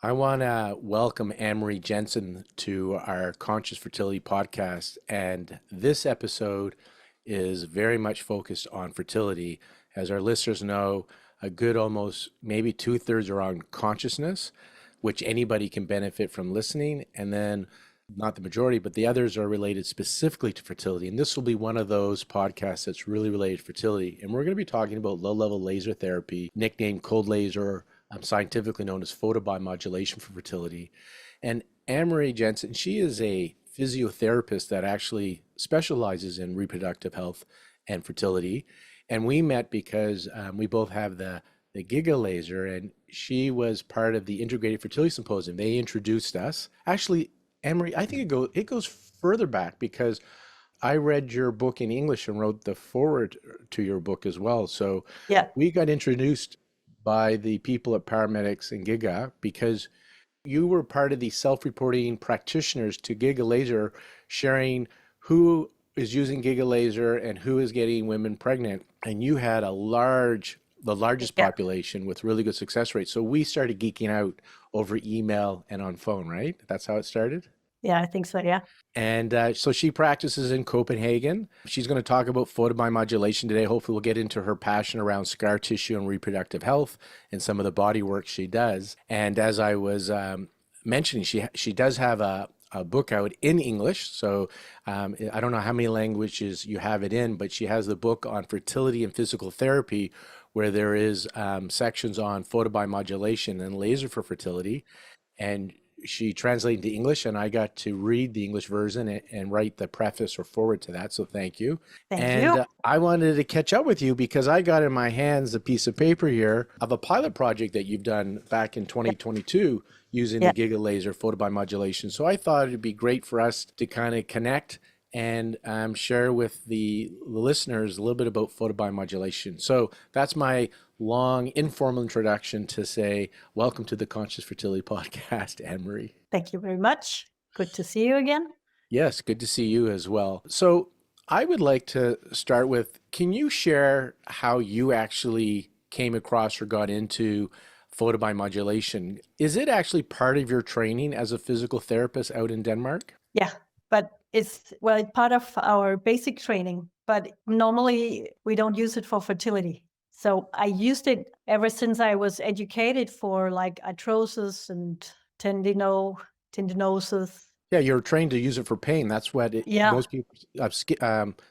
I want to welcome Marie Jensen to our Conscious Fertility podcast. And this episode is very much focused on fertility. As our listeners know, a good almost maybe two-thirds are on consciousness, which anybody can benefit from listening. And then not the majority, but the others are related specifically to fertility. And this will be one of those podcasts that's really related to fertility. And we're going to be talking about low-level laser therapy, nicknamed cold laser, scientifically known as photobiomodulation for fertility. And Marie Jensen, she is a physiotherapist that actually specializes in reproductive health and fertility. And we met because we both have the GigaLaser, and she was part of the Integrated Fertility Symposium. They introduced us. Actually, Marie, I think it goes further back because I read your book in English and wrote the foreword to your book as well. So Yeah. we got introduced by the people at Paramedics and Giga because you were part of the self-reporting practitioners to GigaLaser, sharing who is using GigaLaser and who is getting women pregnant. And you had the largest Yeah. population with really good success rates. So we started geeking out over email and on phone, right? That's how it started. Yeah, I think so. Yeah. And so she practices in Copenhagen. She's going to talk about photobiomodulation today. Hopefully, we'll get into her passion around scar tissue and reproductive health and some of the body work she does. And as I was mentioning, she does have a book out in English. So I don't know how many languages you have it in, but she has the book on fertility and physical therapy, where there is sections on photobiomodulation and laser for fertility. And she translated to English, and I got to read the English version and write the preface or forward to that. So thank you. Thank And you. I wanted to catch up with you because I got in my hands a piece of paper here of a pilot project that you've done back in 2022 using Yeah. the GigaLaser photobiomodulation. So I thought it'd be great for us to kind of connect and share with the listeners a little bit about photobiomodulation. So that's my long informal introduction to say welcome to the Conscious Fertility podcast, Anne-Marie. Thank you very much. Good to see you again. Yes, good to see you as well. So I would like to start with, can you share how you actually came across or got into photobiomodulation? Is it actually part of your training as a physical therapist out in Denmark? Yeah, but it's part of our basic training, but normally we don't use it for fertility. So I used it ever since I was educated for like arthrosis and tendinosis. Yeah, you're trained to use it for pain. That's what Yeah, most people have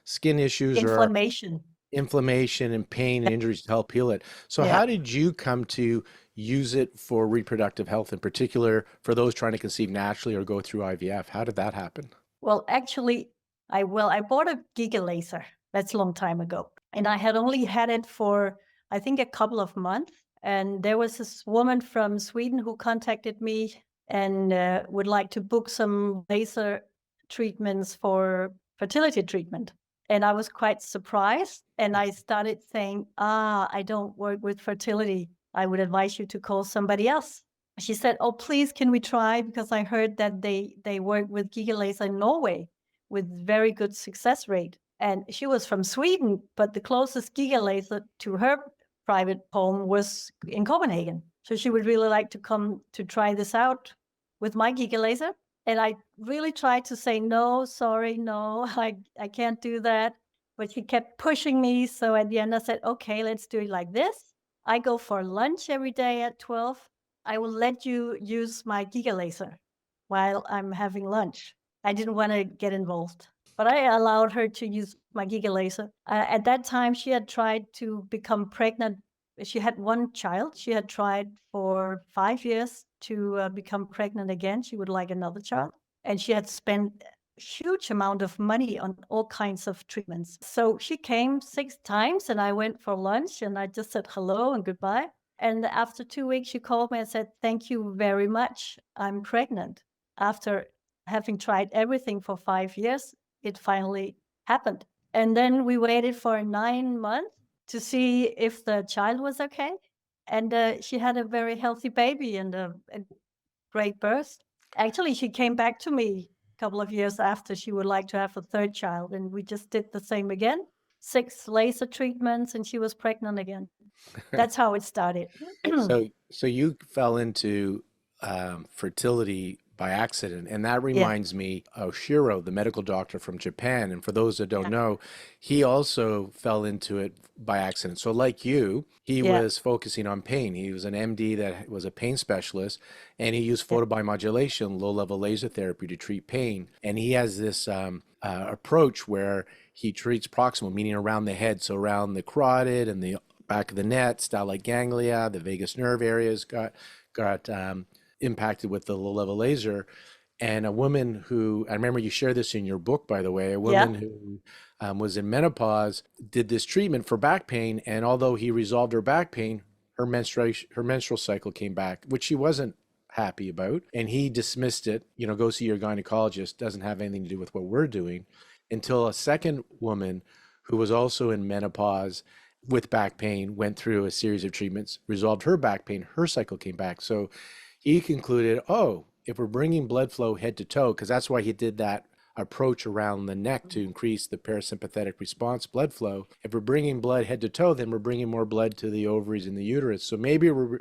skin issues or inflammation. inflammation and pain and injuries to help heal it. So Yeah. how did you come to use it for reproductive health, in particular for those trying to conceive naturally or go through IVF? How did that happen? Well, actually, I bought a GigaLaser. That's a long time ago. And I had only had it for, I think, a couple of months. And there was this woman from Sweden who contacted me and would like to book some laser treatments for fertility treatment. And I was quite surprised. And I started saying, I don't work with fertility. I would advise you to call somebody else. She said, oh, please, can we try? Because I heard that they work with GigaLaser in Norway with very good success rate. And she was from Sweden, but the closest GigaLaser to her private home was in Copenhagen. So she would really like to come to try this out with my GigaLaser. And I really tried to say, no, sorry, no, I can't do that. But she kept pushing me. So at the end, I said, okay, let's do it like this. I go for lunch every day at 12. I will let you use my GigaLaser while I'm having lunch. I didn't want to get involved, but I allowed her to use my GigaLaser. At that time, she had tried to become pregnant. She had one child. She had tried for 5 years to become pregnant again. She would like another child. And she had spent a huge amount of money on all kinds of treatments. So she came 6 times and I went for lunch and I just said hello and goodbye. And after 2 weeks, she called me and said, thank you very much. I'm pregnant. After having tried everything for 5 years, it finally happened. And then we waited for 9 months to see if the child was okay. And she had a very healthy baby and a great birth. Actually, she came back to me a couple of years after. She would like to have a third child. And we just did the same again. 6 laser treatments and she was pregnant again. That's how it started. So you fell into fertility by accident. And that Yeah. reminds me of Shiro, the medical doctor from Japan. And for those that don't Yeah. know, he also fell into it by accident. So, like you, he Yeah. was focusing on pain. He was an MD that was a pain specialist, and he used Yeah. photobiomodulation, low level laser therapy to treat pain. And he has this approach where he treats proximal, meaning around the head, so around the carotid and the back of the neck, styloid ganglia, the vagus nerve areas got impacted with the low level laser. And a woman who, I remember you share this in your book, by the way, a Yeah. woman who was in menopause did this treatment for back pain. And although he resolved her back pain, her menstrual cycle came back, which she wasn't happy about. And he dismissed it, go see your gynecologist, doesn't have anything to do with what we're doing, until a second woman who was also in menopause with back pain went through a series of treatments, resolved her back pain, her cycle came back. So he concluded, oh, if we're bringing blood flow head to toe, because that's why he did that approach around the neck to increase the parasympathetic response blood flow. If we're bringing blood head to toe, then we're bringing more blood to the ovaries and the uterus. So maybe we're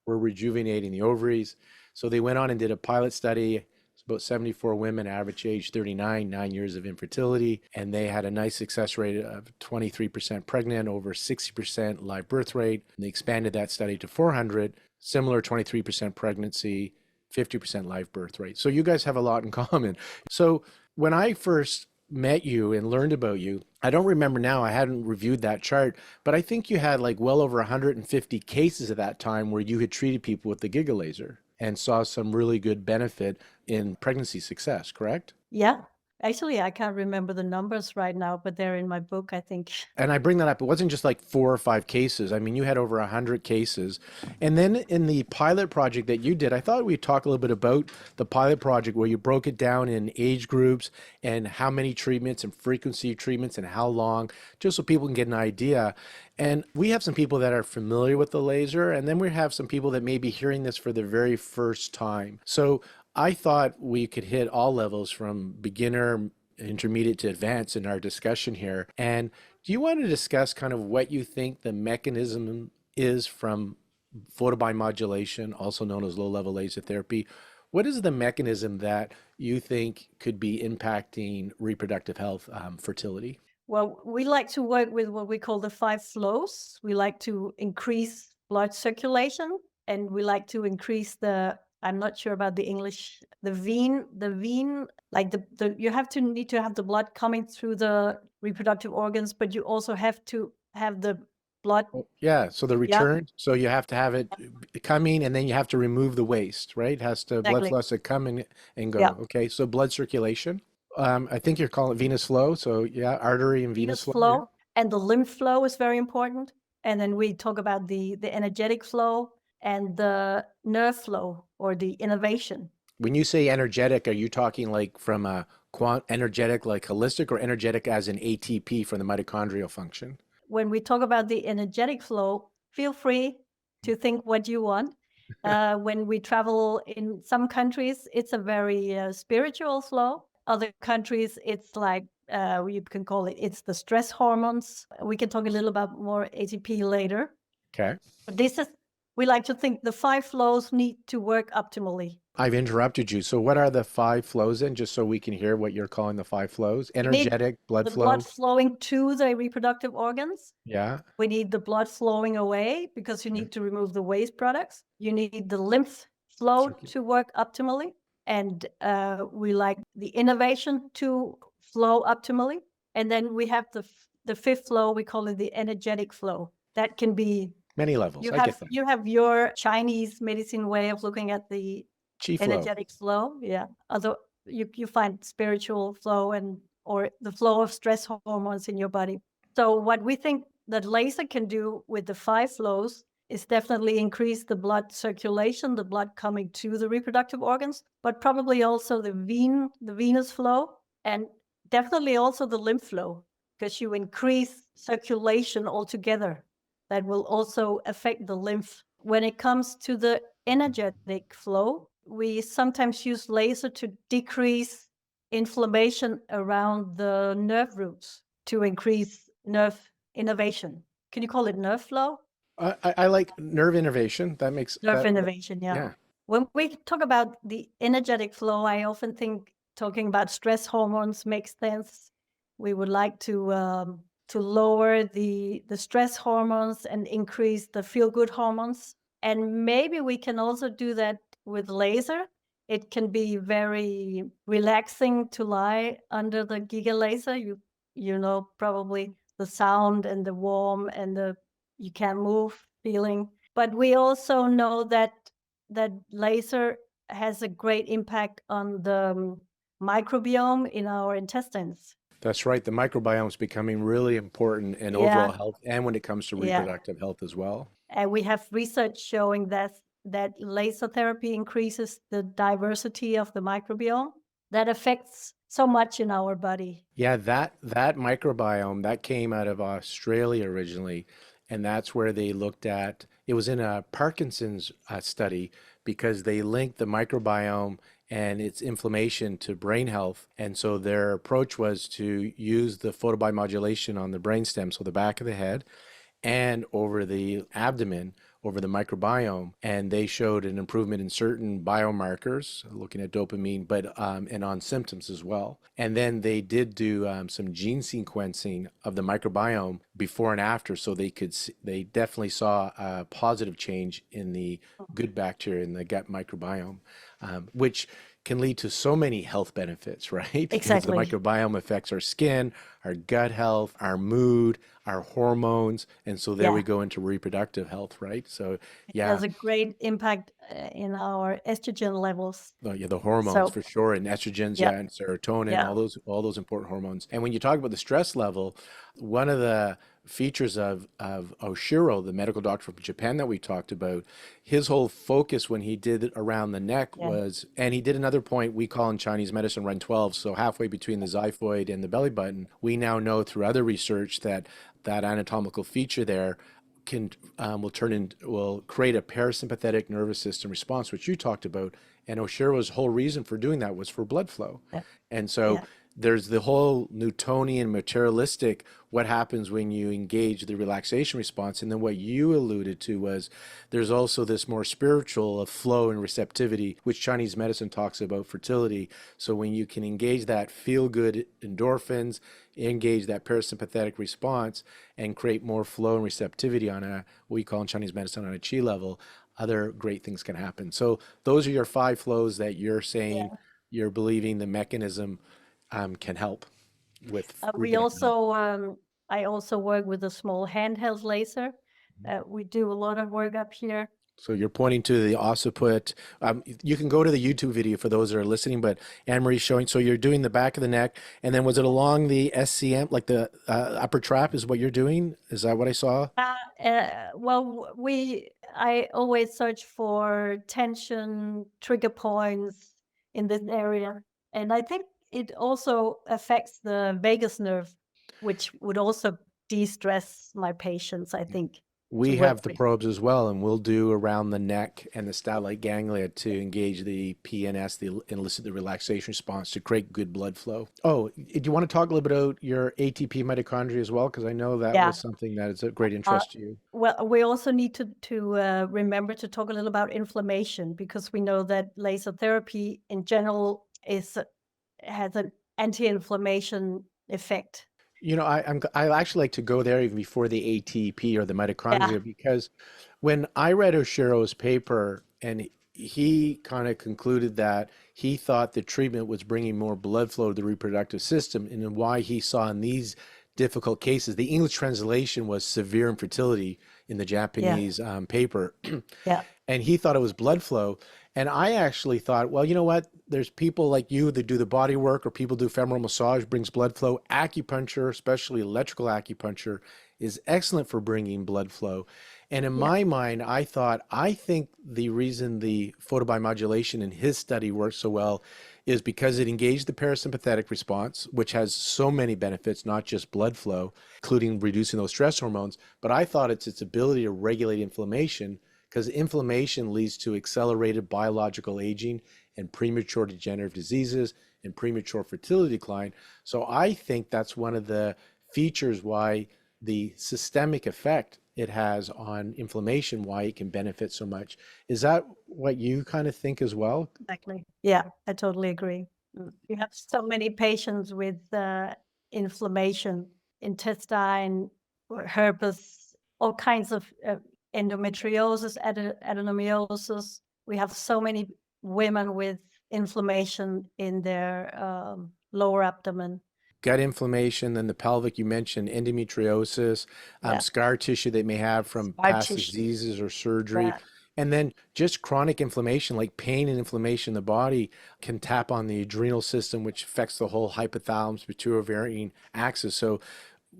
rejuvenating the ovaries. So they went on and did a pilot study. It's about 74 women, average age 39, 9 years of infertility. And they had a nice success rate of 23% pregnant, over 60% live birth rate. And they expanded that study to 400, similar 23% pregnancy, 50% live birth rate. So you guys have a lot in common. So when I first met you and learned about you, I don't remember now, I hadn't reviewed that chart, but I think you had like well over 150 cases at that time where you had treated people with the GigaLaser and saw some really good benefit in pregnancy success, correct? Yeah. Actually, I can't remember the numbers right now, but they're in my book, I think. And I bring that up, it wasn't just like 4 or 5 cases. I mean, you had over 100 cases. And then in the pilot project that you did, I thought we'd talk a little bit about the pilot project where you broke it down in age groups and how many treatments and frequency of treatments and how long, just so people can get an idea. And we have some people that are familiar with the laser, and then we have some people that may be hearing this for the very first time. So I thought we could hit all levels from beginner, intermediate to advanced in our discussion here. And do you want to discuss kind of what you think the mechanism is from photobiomodulation, also known as low-level laser therapy? What is the mechanism that you think could be impacting reproductive health, fertility? Well, we like to work with what we call the 5 flows. We like to increase blood circulation, and we like to increase I'm not sure about the English, the vein, like you need to have the blood coming through the reproductive organs, but you also have to have the blood. Yeah, so the Yeah, return, so you have to have it coming and then you have to remove the waste, right? Blood exactly. flow has to come and Yeah. go. Okay, so blood circulation. I think you're calling it venous flow. So yeah, artery and venous Venous flow. Yeah. flow and the lymph flow is very important. And then we talk about the energetic flow and the nerve flow or the innervation. When you say energetic, are you talking like from a energetic, like holistic, or energetic as an ATP from the mitochondrial function? When we talk about the energetic flow, feel free to think what you want. When we travel in some countries, it's a very spiritual flow. Other countries, it's like you can call it's the stress hormones. We can talk a little about more ATP later. Okay. But we like to think the 5 flows need to work optimally. I've interrupted you. So what are the 5 flows then, just so we can hear what you're calling the 5 flows? We need Energetic, blood the blood flow. flowing to the reproductive organs. Yeah. We need the blood flowing away because you need to remove the waste products. You need the lymph flow to work optimally. And we like the innervation to flow optimally. And then we have the 5th flow, we call it the energetic flow. That can be, Many levels. I get that. you have your Chinese medicine way of looking at the Chi flow. energetic flow. Yeah. Although you find spiritual flow or the flow of stress hormones in your body. So what we think that laser can do with the 5 flows is definitely increase the blood circulation, the blood coming to the reproductive organs, but probably also the venous flow, and definitely also the lymph flow, because you increase circulation altogether. That will also affect the lymph. When it comes to the energetic flow, we sometimes use laser to decrease inflammation around the nerve roots to increase nerve innervation. Can you call it nerve flow? I like nerve innervation. That makes Nerve that. innervation, yeah. Yeah. When we talk about the energetic flow, I often think talking about stress hormones makes sense. We would like to lower the stress hormones and increase the feel good hormones. And maybe we can also do that with laser. It can be very relaxing to lie under the GigaLaser. You know probably the sound and the warm and the you can't move feeling. But we also know that laser has a great impact on the microbiome in our intestines. That's right. The microbiome is becoming really important in overall Yeah, health and when it comes to yeah. reproductive health as well. And we have research showing that laser therapy increases the diversity of the microbiome that affects so much in our body. Yeah, that microbiome that came out of Australia originally, and that's where they looked at. It was in a Parkinson's study because they linked the microbiome and its inflammation to brain health, and so their approach was to use the photobiomodulation on the brainstem, so the back of the head, and over the abdomen, over the microbiome, and they showed an improvement in certain biomarkers, looking at dopamine, but and on symptoms as well. And then they did do some gene sequencing of the microbiome before and after, so they definitely saw a positive change in the good bacteria in the gut microbiome, which can lead to so many health benefits, right? Because the Exactly. microbiome affects our skin, our gut health, our mood, our hormones, and so there we Yeah. go into reproductive health, right? So It yeah, has a great impact in our estrogen levels. yeah, the hormones So, for sure, and estrogens, yeah, yeah, and serotonin, yeah, all those important hormones. And when you talk about the stress level, one of the features of Oshiro, the medical doctor from Japan that we talked about, his whole focus when he did it around the neck yeah, was, and he did another point we call in Chinese medicine run 12, so halfway between the xiphoid and the belly button. We now know through other research that that anatomical feature there can will create a parasympathetic nervous system response, which you talked about. And Oshiro's whole reason for doing that was for blood flow. yeah, And so yeah, there's the whole Newtonian materialistic, what happens when you engage the relaxation response. And then what you alluded to was there's also this more spiritual of flow and receptivity, which Chinese medicine talks about fertility. So when you can engage that feel good endorphins, engage that parasympathetic response, and create more flow and receptivity on a, what we call in Chinese medicine, on a chi level, other great things can happen. So those are your five flows that you're saying yeah. you're believing the mechanism can help with We reproductive health. also, I also work with a small handheld laser. We do a lot of work up here. So you're pointing to the occiput. You can go to the YouTube video for those that are listening, but Anne-Marie's showing. So you're doing the back of the neck, and then was it along the SCM, like the upper trap is what you're doing? Is that what I saw? Well, I always search for tension trigger points in this area, and I think it also affects the vagus nerve, which would also de-stress my patients, I think, to We work have the with. probes as well, and we'll do around the neck and the statellite ganglia to engage the PNS, the elicit the relaxation response to create good blood flow. Oh, do you want to talk a little bit about your ATP mitochondria as well? Because I know that Yeah. was something that is of great Uh, interest to you. well, we also need to remember to talk a little about inflammation because we know that laser therapy in general has an anti-inflammation effect. You know, I actually like to go there even before the ATP or the Yeah, mitochondria because when I read Oshiro's paper and he kind of concluded that he thought the treatment was bringing more blood flow to the reproductive system, and then why he saw in these difficult cases, the English translation was severe infertility in the yeah, Japanese paper. yeah, And he thought it was blood flow. And I actually thought, well, you know what? There's people like you that do the body work, or people do femoral massage, brings blood flow. Acupuncture, especially electrical acupuncture, is excellent for bringing blood flow. And in yeah, my mind, I thought, I think the reason the photobiomodulation in his study worked so well is because it engaged the parasympathetic response, which has so many benefits, not just blood flow, including reducing those stress hormones. But I thought it's its ability to regulate inflammation, because inflammation leads to accelerated biological aging and premature degenerative diseases and premature fertility decline. So I think that's one of the features why the systemic effect it has on inflammation, why it can benefit so much. Is that what you kind of think as well? Exactly. Yeah, I totally agree. You have so many patients with inflammation, intestine, or herpes, all kinds of endometriosis, adenomyosis. We have so many women with inflammation in their lower abdomen. Gut inflammation, then the pelvic, you mentioned endometriosis, Yeah, scar tissue they may have from scar past tissue. diseases or surgery. Yeah, And then just chronic inflammation, like pain and inflammation in the body, can tap on the adrenal system, which affects the whole hypothalamus pituitary axis. So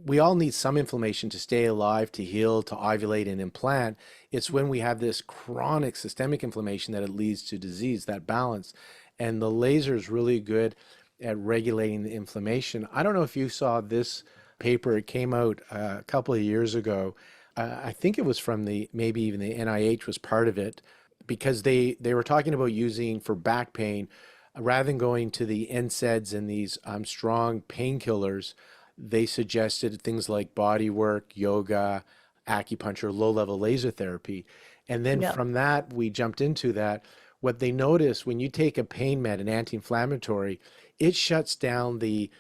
we all need some inflammation to stay alive, to heal, to ovulate and implant. It's when we have this chronic systemic inflammation that it leads to disease, that balance. And the laser is really good at regulating the inflammation. I don't know if you saw this paper. It came out a couple of years ago. I think it was from maybe even the NIH was part of it, because they were talking about using for back pain, rather than going to the NSAIDs and these strong painkillers, they suggested things like body work, yoga, acupuncture, low-level laser therapy. And then yeah. from that, we jumped into that. What they noticed when you take a pain med, an anti-inflammatory, it shuts down the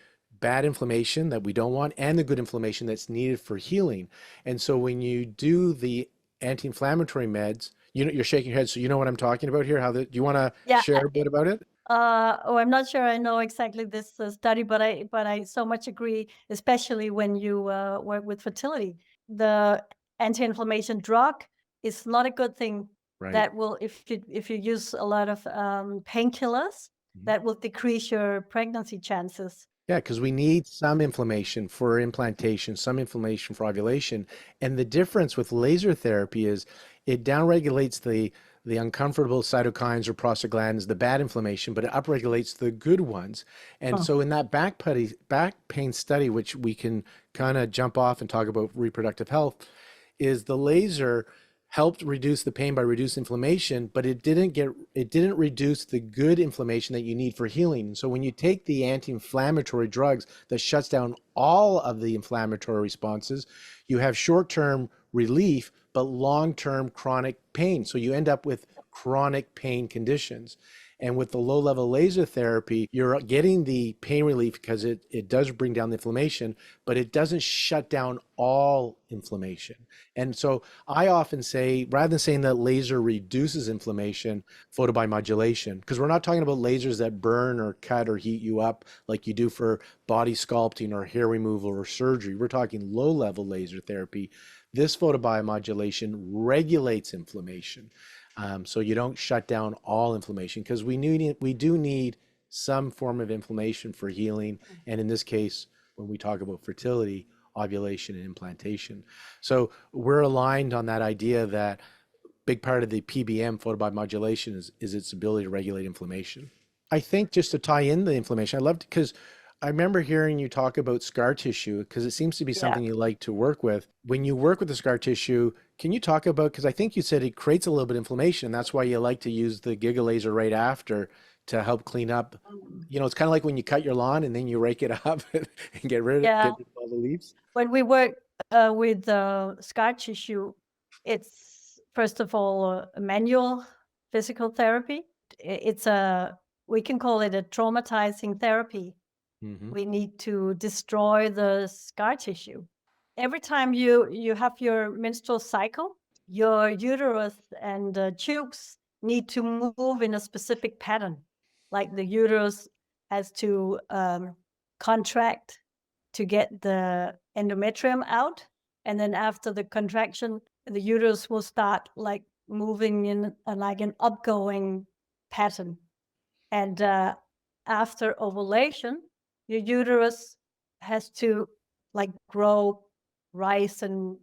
bad inflammation that we don't want and the good inflammation that's needed for healing. And so when you do the anti-inflammatory meds, you're shaking your head, so you know what I'm talking about here. Do you want to Yeah, share a bit about it? I'm not sure I know exactly this study, but I so much agree, especially when you work with fertility. The anti-inflammation drug is not a good thing. Right. That will, if you use a lot of painkillers, Mhm. that will decrease your pregnancy chances. Yeah, because we need some inflammation for implantation, some inflammation for ovulation. And the difference with laser therapy is it downregulates the uncomfortable cytokines or prostaglandins, the bad inflammation, but it upregulates the good ones. And Huh. so in that back pain study, which we can kind of jump off and talk about reproductive health, is the laser helped reduce the pain by reducing inflammation, but it didn't reduce the good inflammation that you need for healing. So when you take the anti-inflammatory drugs that shuts down all of the inflammatory responses, you have short-term relief, but long-term chronic pain. So you end up with chronic pain conditions. And with the low level laser therapy, you're getting the pain relief because it does bring down the inflammation, but it doesn't shut down all inflammation. And so I often say, rather than saying that laser reduces inflammation, photobiomodulation, because we're not talking about lasers that burn or cut or heat you up like you do for body sculpting or hair removal or surgery. We're talking low level laser therapy. This photobiomodulation regulates inflammation. So you don't shut down all inflammation, because we do need some form of inflammation for healing. And in this case, when we talk about fertility, ovulation and implantation. So we're aligned on that idea that big part of the PBM, photobiomodulation, is its ability to regulate inflammation. I think just to tie in the inflammation, I loved, because I remember hearing you talk about scar tissue, because it seems to be Yeah. something you like to work with. When you work with the scar tissue, can you talk about, because I think you said it creates a little bit of inflammation. That's why you like to use the GigaLaser right after to help clean up. It's kind of like when you cut your lawn and then you rake it up and Yeah. get rid of all the leaves. When we work with scar tissue, it's first of all a manual physical therapy. It's we can call it a traumatizing therapy. Hmm. We need to destroy the scar tissue. Every time you have your menstrual cycle, your uterus and tubes need to move in a specific pattern. Like the uterus has to contract to get the endometrium out. And then after the contraction, the uterus will start like moving in like an upgoing pattern. And after ovulation, your uterus has to like grow, rise, and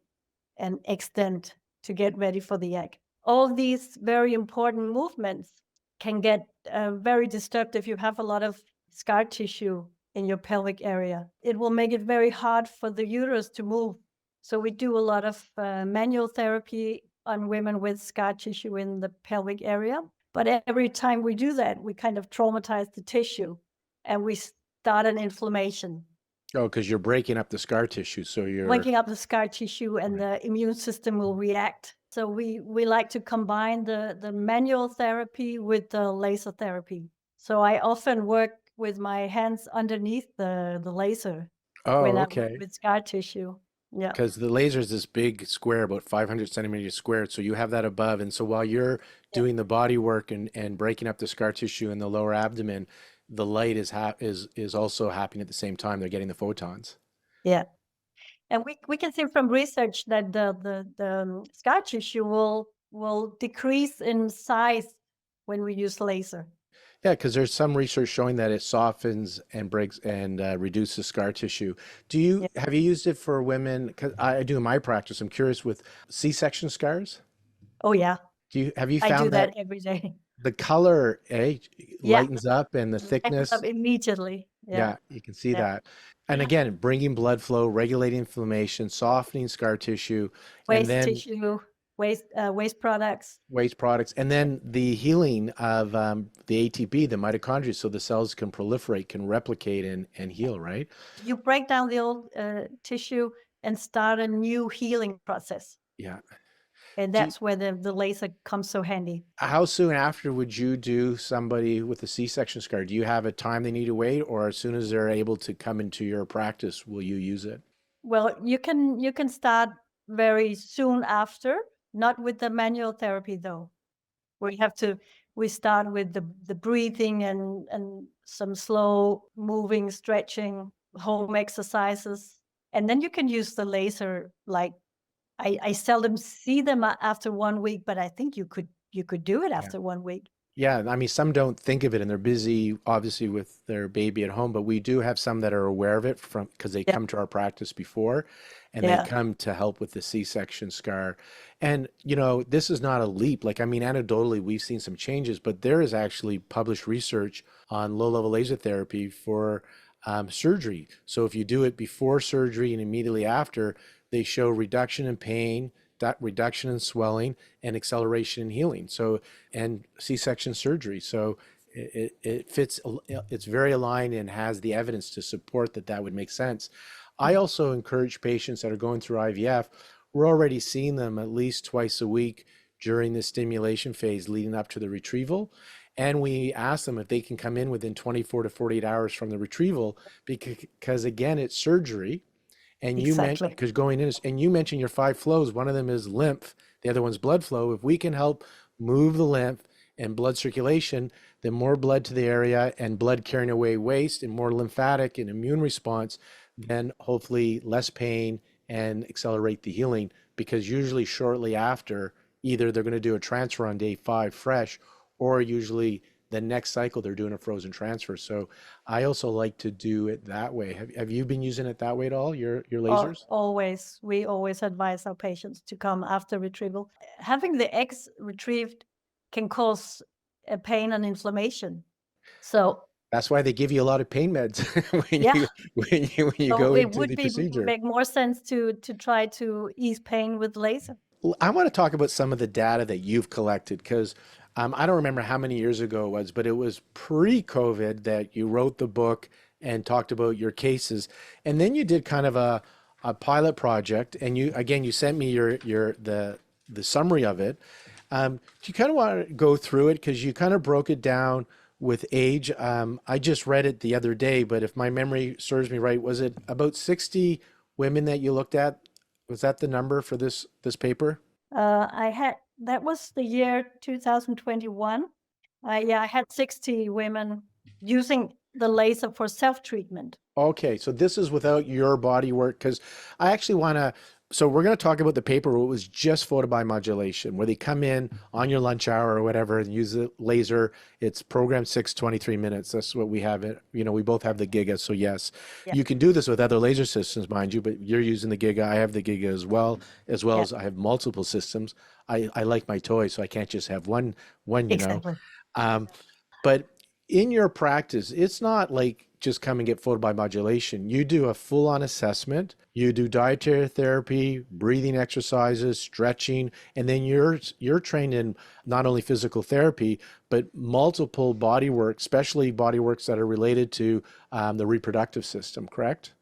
extend to get ready for the egg. All these very important movements can get very disturbed if you have a lot of scar tissue in your pelvic area. It will make it very hard for the uterus to move. So we do a lot of manual therapy on women with scar tissue in the pelvic area. But every time we do that, we kind of traumatize the tissue and we start an inflammation. Oh, because you're breaking up the scar tissue. So you're waking up the scar tissue, and right. the immune system will react. So we like to combine the manual therapy with the laser therapy. So I often work with my hands underneath the laser when Oh, I'm okay. with scar tissue. Yeah, Because the laser is this big square, about 500 centimeters squared. So you have that above. And so while you're yeah, doing the body work and breaking up the scar tissue in the lower abdomen, the light is also happening at the same time. They're getting the photons. yeah. And we can see from research that the scar tissue will decrease in size when we use laser. Yeah, because there's some research showing that it softens and breaks and reduces scar tissue. Yeah. Have you used it for women? Because I do in my practice. I'm curious with C-section scars. Oh yeah, Have you I do found that that every day. the color Yeah, lightens up and the lightens up thickness? immediately. Yeah, Yeah, you can see yeah. that. And again, bringing blood flow, regulating inflammation, softening scar tissue, and Waste then tissue, waste products. waste products, and then the healing of the ATP, the mitochondria, so the cells can proliferate, can replicate, and heal, right? You break down the old tissue and start a new healing process. Yeah. And Do you, that's where the laser comes so handy. how soon after would you do somebody with a C-section scar? Do you have a time they need to wait, or as soon as they're able to come into your practice, will you use it? Well, you can start very soon after, not with the manual therapy though. We start with the breathing and some slow moving, stretching, home exercises. And then you can use the laser. Like I seldom see them after 1 week, but I think you could do it Yeah. after 1 week. Yeah, I mean, some don't think of it and they're busy, obviously, with their baby at home, but we do have some that are aware of it from because they Yeah, come to our practice before and they yeah, come to help with the C-section scar. And, this is not a leap. Like, I mean, anecdotally, we've seen some changes, but there is actually published research on low-level laser therapy for surgery. So if you do it before surgery and immediately after, they show reduction in pain, that reduction in swelling, and acceleration in healing. So, and C-section surgery. So it fits, it's very aligned and has the evidence to support that that would make sense. I mm, also encourage patients that are going through IVF, we're already seeing them at least twice a week during the stimulation phase leading up to the retrieval. And we ask them if they can come in within 24 to 48 hours from the retrieval because again, it's surgery. And you mentioned, exactly. because going in, and you mentioned your five flows. One of them is lymph, the other one's blood flow. If we can help move the lymph and blood circulation, then more blood to the area and blood carrying away waste and more lymphatic and immune response, then hopefully less pain and accelerate the healing. Because usually shortly after, either they're going to do a transfer on day 5 fresh, or usually the next cycle they're doing a frozen transfer. So I also like to do it that way. Have you been using it that way at all, your lasers? Always, we always advise our patients to come after retrieval. Having the eggs retrieved can cause pain and inflammation. So That's why they give you a lot of pain meds when yeah, you so go it into would the be procedure. make more sense to try to ease pain with laser. I want to talk about some of the data that you've collected because I don't remember how many years ago it was, but it was pre-COVID that you wrote the book and talked about your cases, and then you did kind of a pilot project, and you sent me the summary of it. Do you kind of want to go through it because you kind of broke it down with age? I just read it the other day, but if my memory serves me right, was it about 60 women that you looked at? Was that the number for this paper? I had that was the year 2021. Yeah, I had 60 women using the laser for self-treatment. Okay, so this is without your body work because I actually want to. So we're going to talk about the paper where it was just photobiomodulation, where they come in on your lunch hour or whatever and use the laser. It's program 6, 23 minutes. That's what we have it. We both have the Giga. So yes, Yeah, you can do this with other laser systems, mind you, but you're using the Giga. I have the Giga as well yeah, as I have multiple systems. I like my toys, so I can't just have one. exactly. Um, but in your practice, it's not like just come and get photobiomodulation. You do a full-on assessment. You do dietary therapy, breathing exercises, stretching, and then you're trained in not only physical therapy but multiple body work, especially body works that are related to the reproductive system. Correct?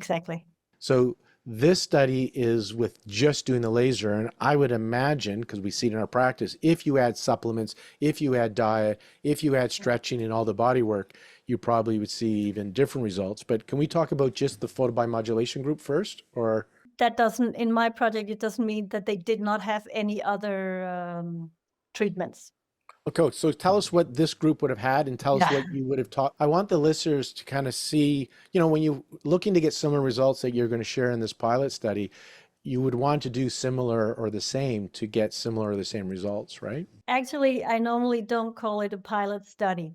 exactly. So this study is with just doing the laser. And I would imagine, because we see it in our practice, if you add supplements, if you add diet, if you add stretching and all the body work, you probably would see even different results. But can we talk about just the photobiomodulation group first? Or That doesn't, in my project, it doesn't mean that they did not have any other treatments. okay, so tell us what this group would have had and tell us Yeah. what you would have taught. I want the listeners to kind of see, when you're looking to get similar results that you're going to share in this pilot study, you would want to do similar or the same to get similar or the same results, right? Actually, I normally don't call it a pilot study.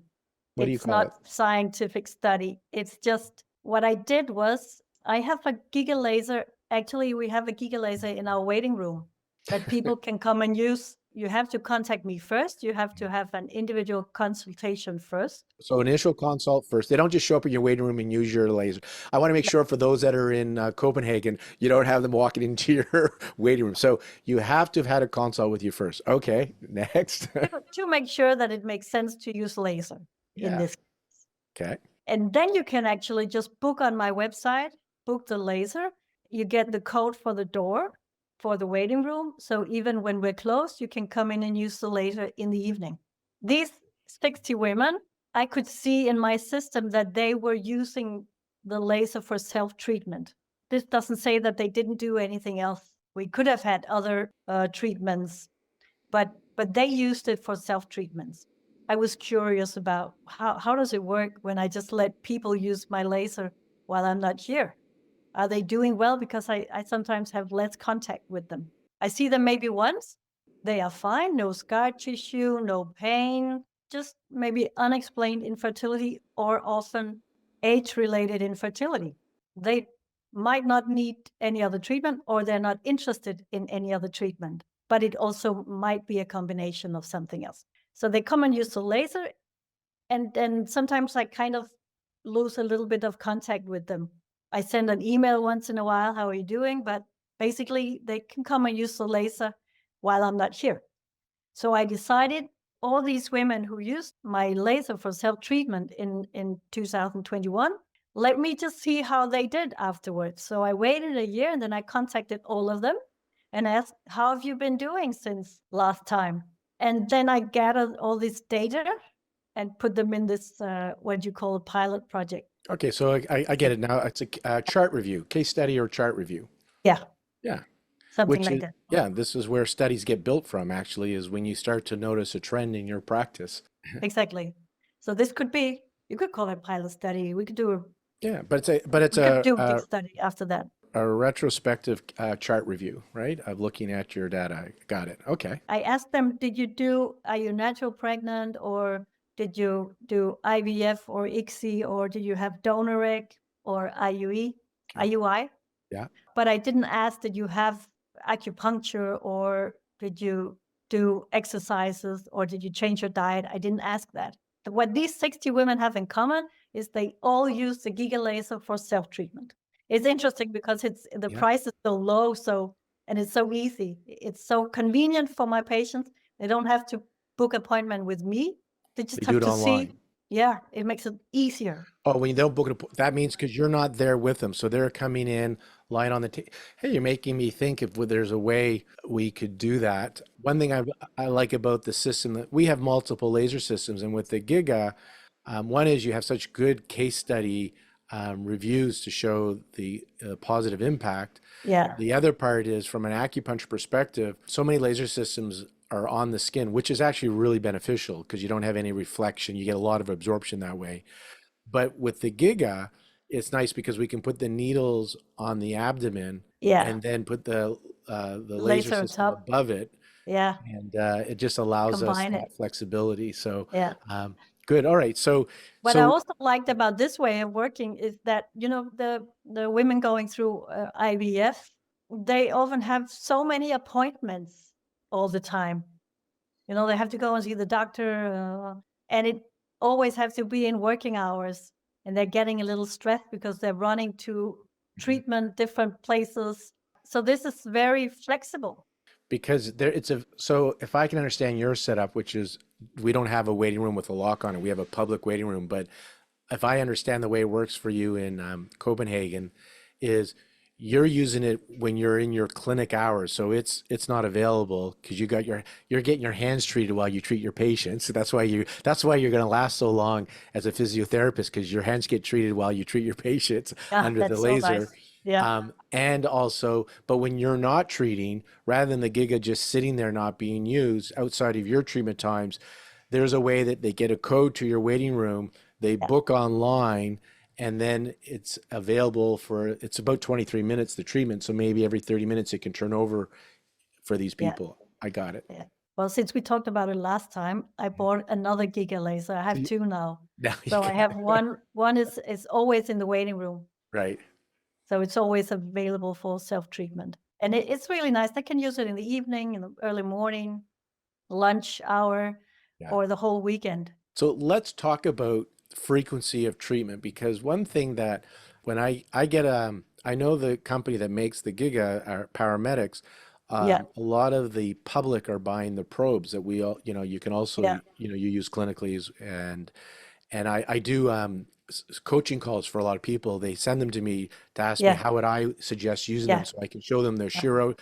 What do you It's call it? not scientific study. It's just what I did was I have a GigaLaser. Actually, we have a GigaLaser in our waiting room that people can come and use. You have to contact me first. You have to have an individual consultation first. So initial consult first. They don't just show up in your waiting room and use your laser. I want to make sure for those that are in Copenhagen, you don't have them walking into your waiting room. So you have to have had a consult with you first. Okay, next. To make sure that it makes sense to use laser in Yeah. this. Okay. And then you can actually just book on my website, book the laser. You get the code for the door for the waiting room. So even when we're closed, you can come in and use the laser in the evening. These 60 women, I could see in my system that they were using the laser for self-treatment. This doesn't say that they didn't do anything else. We could have had other treatments, but they used it for self-treatments. I was curious about how does it work when I just let people use my laser while I'm not here? Are they doing well? Because I sometimes have less contact with them. I see them maybe once. They are fine, no scar tissue, no pain, just maybe unexplained infertility or often age-related infertility. They might not need any other treatment or they're not interested in any other treatment, but it also might be a combination of something else. So they come and use the laser, and then sometimes I kind of lose a little bit of contact with them. I send an email once in a while, how are you doing? But basically they can come and use the laser while I'm not here. So I decided all these women who used my laser for self-treatment in 2021, let me just see how they did afterwards. So I waited a year and then I contacted all of them and asked, how have you been doing since last time? And then I gathered all this data and put them in this, what you call a pilot project. Okay, so I get it now. It's a chart review, case study or chart review. Yeah, Yeah. something Which like is, that. yeah, this is where studies get built from, actually, is when you start to notice a trend in your practice. Exactly. So this could be, you could call it a pilot study. We could do Yeah, but it's we could do a big study after that. a retrospective chart review, right? Of looking at your data. Got it. Okay. I asked them, are you natural pregnant, or did you do IVF or ICSI, or do you have donor egg or IUE, Okay. IUI? Yeah. But I didn't ask, did you have acupuncture, or did you do exercises, or did you change your diet? I didn't ask that. What these 60 women have in common is they all use the GigaLaser for self-treatment. It's interesting because the Yeah. price is so low, and it's so easy. It's so convenient for my patients. They don't have to book appointment with me. They just They do have it to see. online. Yeah, it makes it easier. Oh, when you don't book it, that means because you're not there with them. So they're coming in, lying on the table. Hey, you're making me think if there's a way we could do that. One thing I like about the system that we have multiple laser systems, and with the Giga, one is you have such good case study reviews to show the positive impact. Yeah. The other part is from an acupuncture perspective, so many laser systems are on the skin, which is actually really beneficial because you don't have any reflection. You get a lot of absorption that way. But with the Giga, it's nice because we can put the needles on the abdomen Yeah. and then put the laser Laser on system top. above it, Yeah. and it just allows us Combine it. that flexibility. So Yeah. good. All right. What I also liked about this way of working is that, the women going through IVF, they often have so many appointments all the time. They have to go and see the doctor, and it always has to be in working hours, and they're getting a little stressed because they're running to treatment, different places. So this is very flexible. because there it's a so if I can understand your setup, which is we don't have a waiting room with a lock on it, we have a public waiting room. But if I understand the way it works for you in Copenhagen, is you're using it when you're in your clinic hours, so it's not available because you're getting your hands treated while you treat your patients. So that's why you're going to last so long as a physiotherapist, because your hands get treated while you treat your patients Yeah, under the that's so laser. nice. Yeah, And also, but when you're not treating, rather than the Giga just sitting there not being used outside of your treatment times, there's a way that they get a code to your waiting room, they yeah, book online, and then it's available it's about 23 minutes, the treatment. So maybe every 30 minutes it can turn over for these yeah, people. I got it. yeah. Well, since we talked about it last time, I bought another GigaLaser. I So have two now. now you So I got have one. One is always in the waiting room, right. so it's always available for self-treatment, and it's really nice. I can use it in the evening, in the early morning, lunch hour, Yeah. or the whole weekend. So let's talk about frequency of treatment, because one thing that when I get I know the company that makes the Giga are paramedics. Yeah, A lot of the public are buying the probes that we all, you can also, yeah, you use clinically and I do coaching calls for a lot of people. They send them to me to ask me yeah, how would I suggest using them yeah, so I can show them their yeah, shiro.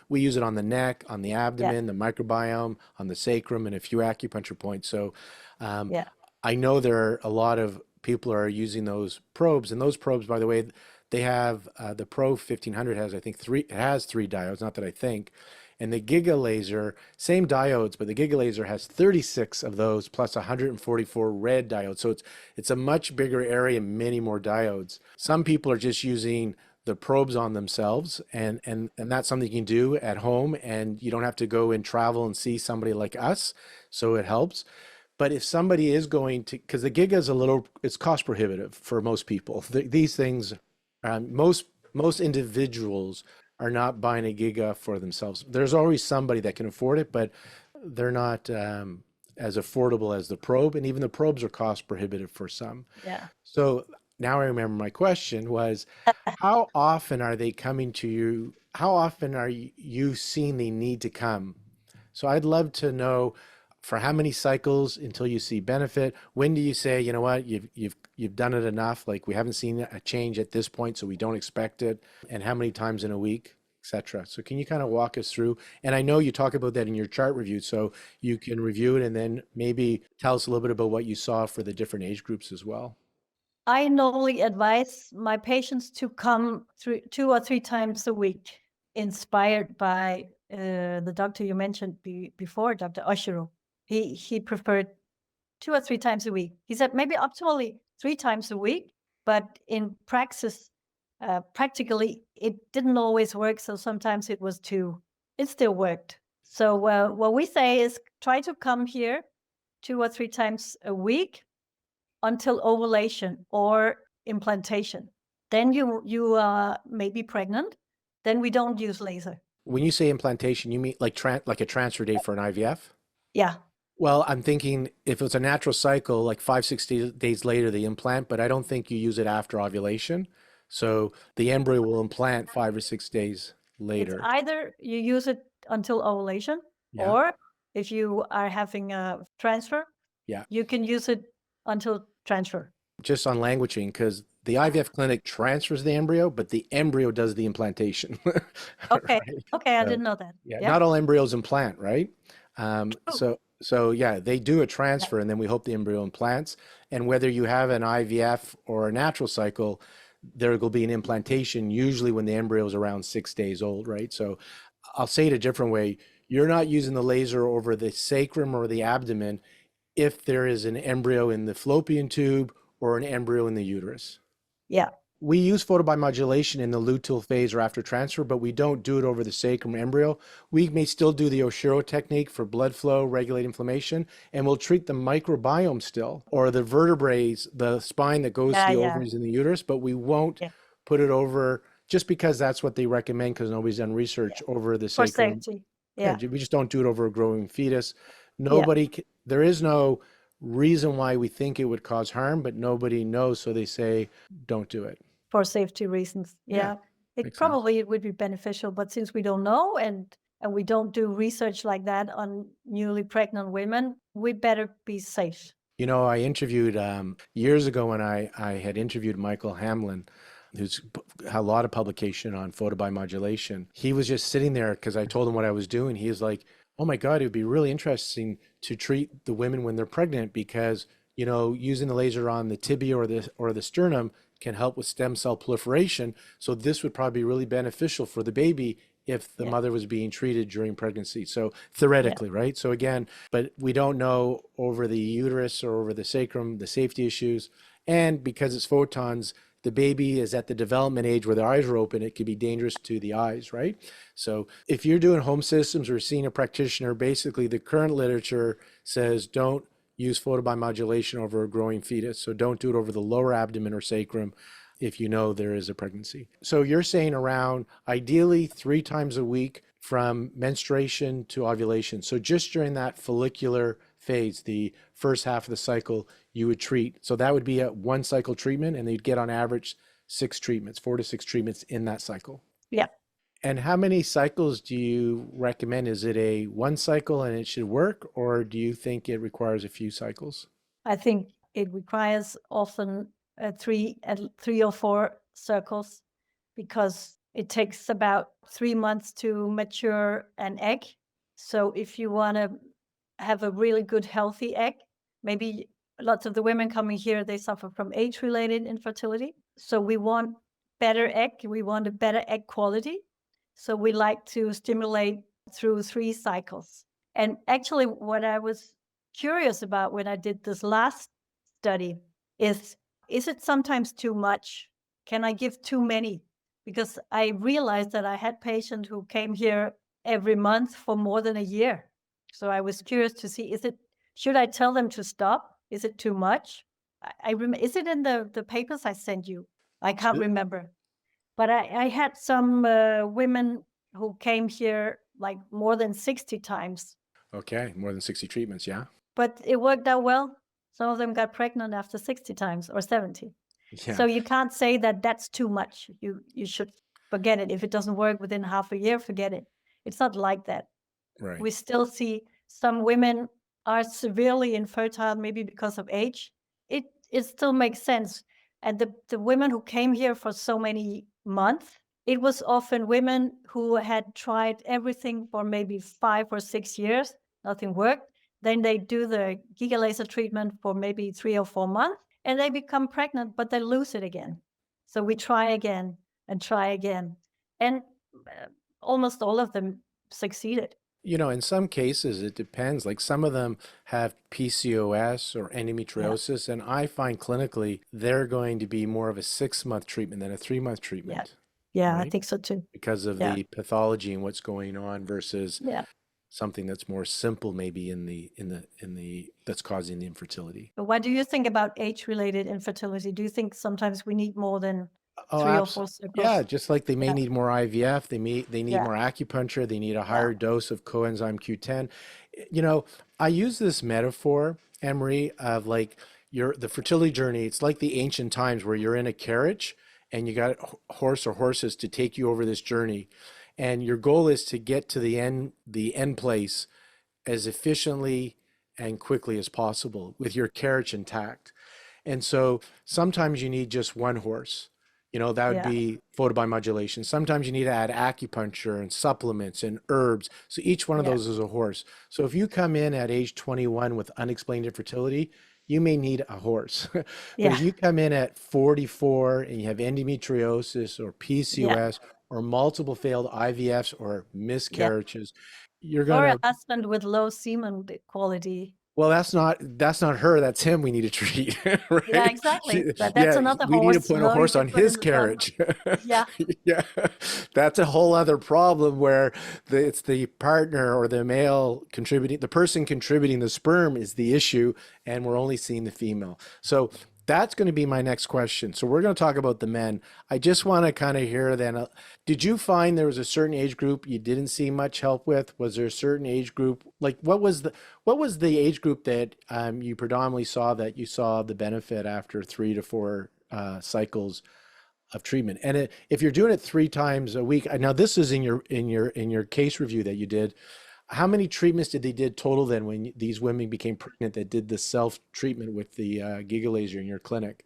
We use it on the neck, on the yeah, abdomen, the microbiome, on the sacrum, and a few acupuncture points. So um, yeah, I know there are a lot of people are using those probes, and those probes, by the way, they have the Pro 1500 has, I think, it has three diodes, not that I think, and the GigaLaser, same diodes, but the GigaLaser has 36 of those plus 144 red diodes. So it's a much bigger area, many more diodes. Some people are just using the probes on themselves, and that's something you can do at home, and you don't have to go and travel and see somebody like us, so it helps. But if somebody is going to, because the Giga is it's cost prohibitive for most people. These things, most individuals are not buying a Giga for themselves. There's always somebody that can afford it, but they're not as affordable as the probe, and even the probes are cost prohibitive for some. yeah. So now I remember my question was, how often are they coming to you? How often are you seeing they need to come? So I'd love to know for how many cycles until you see benefit. When do you say, you know what, you've done it enough? Like we haven't seen a change at this point, so we don't expect it. And how many times in a week, etc. So can you kind of walk us through? And I know you talk about that in your chart review, so you can review it and then maybe tell us a little bit about what you saw for the different age groups as well. I normally advise my patients to come 2 or 3 times a week, inspired by the doctor you mentioned before, Dr. Oshiro. He preferred 2 or 3 times a week. He said maybe optimally 3 times a week, but in praxis, practically, it didn't always work. So sometimes it was 2. It still worked. So what we say is try to come here 2 or 3 times a week until ovulation or implantation. Then you may be pregnant. Then we don't use laser. When you say implantation, you mean like a transfer date for an IVF? Yeah. Well, I'm thinking if it's a natural cycle, like 5, 6 days later, the implant, but I don't think you use it after ovulation. So the embryo will implant 5 or 6 days It's later. either you use it until ovulation, Yeah. or if you are having a transfer, Yeah. you can use it until transfer. Just on languaging, because the IVF clinic transfers the embryo, but the embryo does the implantation. Okay. Right. Okay, I So, didn't know that. yeah, Yeah. not all embryos implant, right? True. So yeah, they do a Yeah. transfer and then we hope the embryo implants. And whether you have an IVF or a natural cycle, there will be an implantation usually when the embryo is around 6 days old, right? So I'll say it a different way. You're not using the laser over the sacrum or the abdomen if there is an embryo in the fallopian tube or an embryo in the uterus. Yeah. We use photobiomodulation in the luteal phase or after transfer, but we don't do it over the sacrum embryo. We may still do the Oshiro technique for blood flow, regulate inflammation, and we'll treat the microbiome still, or the vertebrae, the spine that goes to Yeah. the Yeah. ovaries and the uterus, but we won't Yeah. put it over just because that's what they recommend, because nobody's done Yeah. research over the For sacrum. safety. Yeah, Yeah. we just don't do it over a growing fetus. Yeah. There is no reason why we think it would cause harm, but nobody knows, so they say, don't do it. For safety reasons. Yeah, Yeah. It makes sense. probably it would be beneficial, but since we don't know and we don't do research like that on newly pregnant women, we better be safe. I interviewed years ago when I had interviewed Michael Hamlin. who's had a lot of publication on photobiomodulation. He was just sitting there because I told him what I was doing. He was like, "Oh my God, it would be really interesting to treat the women when they're pregnant because, using the laser on the tibia or the sternum can help with stem cell proliferation. So this would probably be really beneficial for the baby if the Yeah. mother was being treated during pregnancy." So Yeah. theoretically, right? So again, but we don't know over the uterus or over the sacrum, the safety issues. And because it's photons, the baby is at the development age where the eyes are open, it could be dangerous to the eyes, right? So if you're doing home systems or seeing a practitioner, basically the current literature says don't use photobiomodulation over a growing fetus. So don't do it over the lower abdomen or sacrum if you know there is a pregnancy. So you're saying around ideally 3 times a week from menstruation to ovulation. So just during that follicular phase, the first half of the cycle, you would treat. So that would be a 1 cycle treatment, and they'd get on average 6 treatments, 4 to 6 treatments in that cycle. Yeah. And how many cycles do you recommend? Is it a 1 cycle and it should work, or do you think it requires a few cycles? I think it requires often three or 4 circles because it takes about 3 months to mature an egg. So if you want to have a really good healthy egg, maybe lots of the women coming here, they suffer from age-related infertility. So we want better egg. We want a better egg quality. So we like to stimulate through 3 cycles. And actually what I was curious about when I did this last study is it sometimes too much? Can I give too many? Because I realized that I had patients who came here every month for more than a year. So I was curious to see, should I tell them to stop? Is it too much? Is it in the papers I sent you? I can't remember. But I had some women who came here like more than 60 times. Okay, more than 60 treatments, yeah? But it worked out well. Some of them got pregnant after 60 times or 70. Yeah, So you can't say that that's too much. You should forget it. If it doesn't work within half a year, forget it. It's not like that. right. We still see some women are severely infertile, maybe because of age. It still makes sense. And the women who came here for so many months, it was often women who had tried everything for maybe 5 or 6 years, nothing worked. Then they do the GigaLaser treatment for maybe 3 or 4 months, and they become pregnant, but they lose it again. So we try again and try again. And almost all of them succeeded. In some cases, it depends. Like some of them have PCOS or Yeah. endometriosis, and I find clinically they're going to be more of a 6-month treatment than a 3-month Yeah. treatment, Yeah, I right? think so too. Because of Yeah. the pathology and what's going on versus Yeah. something that's more simple, maybe that's causing the infertility. But what do you think about age-related infertility? Do you think sometimes we need more than Oh, 3 or 4 yeah. cycles? Just like they may Yeah. need more IVF, they need Yeah. more acupuncture, they need a Yeah. higher dose of coenzyme Q10. You know, I use this metaphor, Anne-Marie, of like the fertility journey. It's like the ancient times where you're in a carriage and you got a horse or horses to take you over this journey, and your goal is to get to the end place as efficiently and quickly as possible with your carriage intact. And so sometimes you need just one horse. That would Yeah. be photobiomodulation. Sometimes you need to add acupuncture and supplements and herbs. So each one of Yeah. those is a horse. So if you come in at age 21 with unexplained infertility, you may need a horse. But Yeah. if you come in at 44 and you have endometriosis or Yeah. PCOS or multiple failed IVFs or Yeah. miscarriages, you're Or a gonna husband with low semen quality. well, that's not her, that's him we need to treat, Yeah, right? exactly. But that's Yeah, another we need to horse, put a very horse on different his in the sun. carriage. Yeah. Yeah, that's a whole other problem where it's the partner or the person contributing the sperm is the issue, and we're only seeing the female. So that's going to be my next question. So we're going to talk about the men. I just want to kind of hear then, did you find there was a certain age group you didn't see much help with? Was there a certain age group? Like what was the age group that you predominantly saw that you saw the benefit after 3 to 4 cycles of treatment? And if you're doing it 3 times a week, now this is in your case review that you did. How many treatments did they did total then when these women became pregnant that did the self treatment with the GigaLaser in your clinic?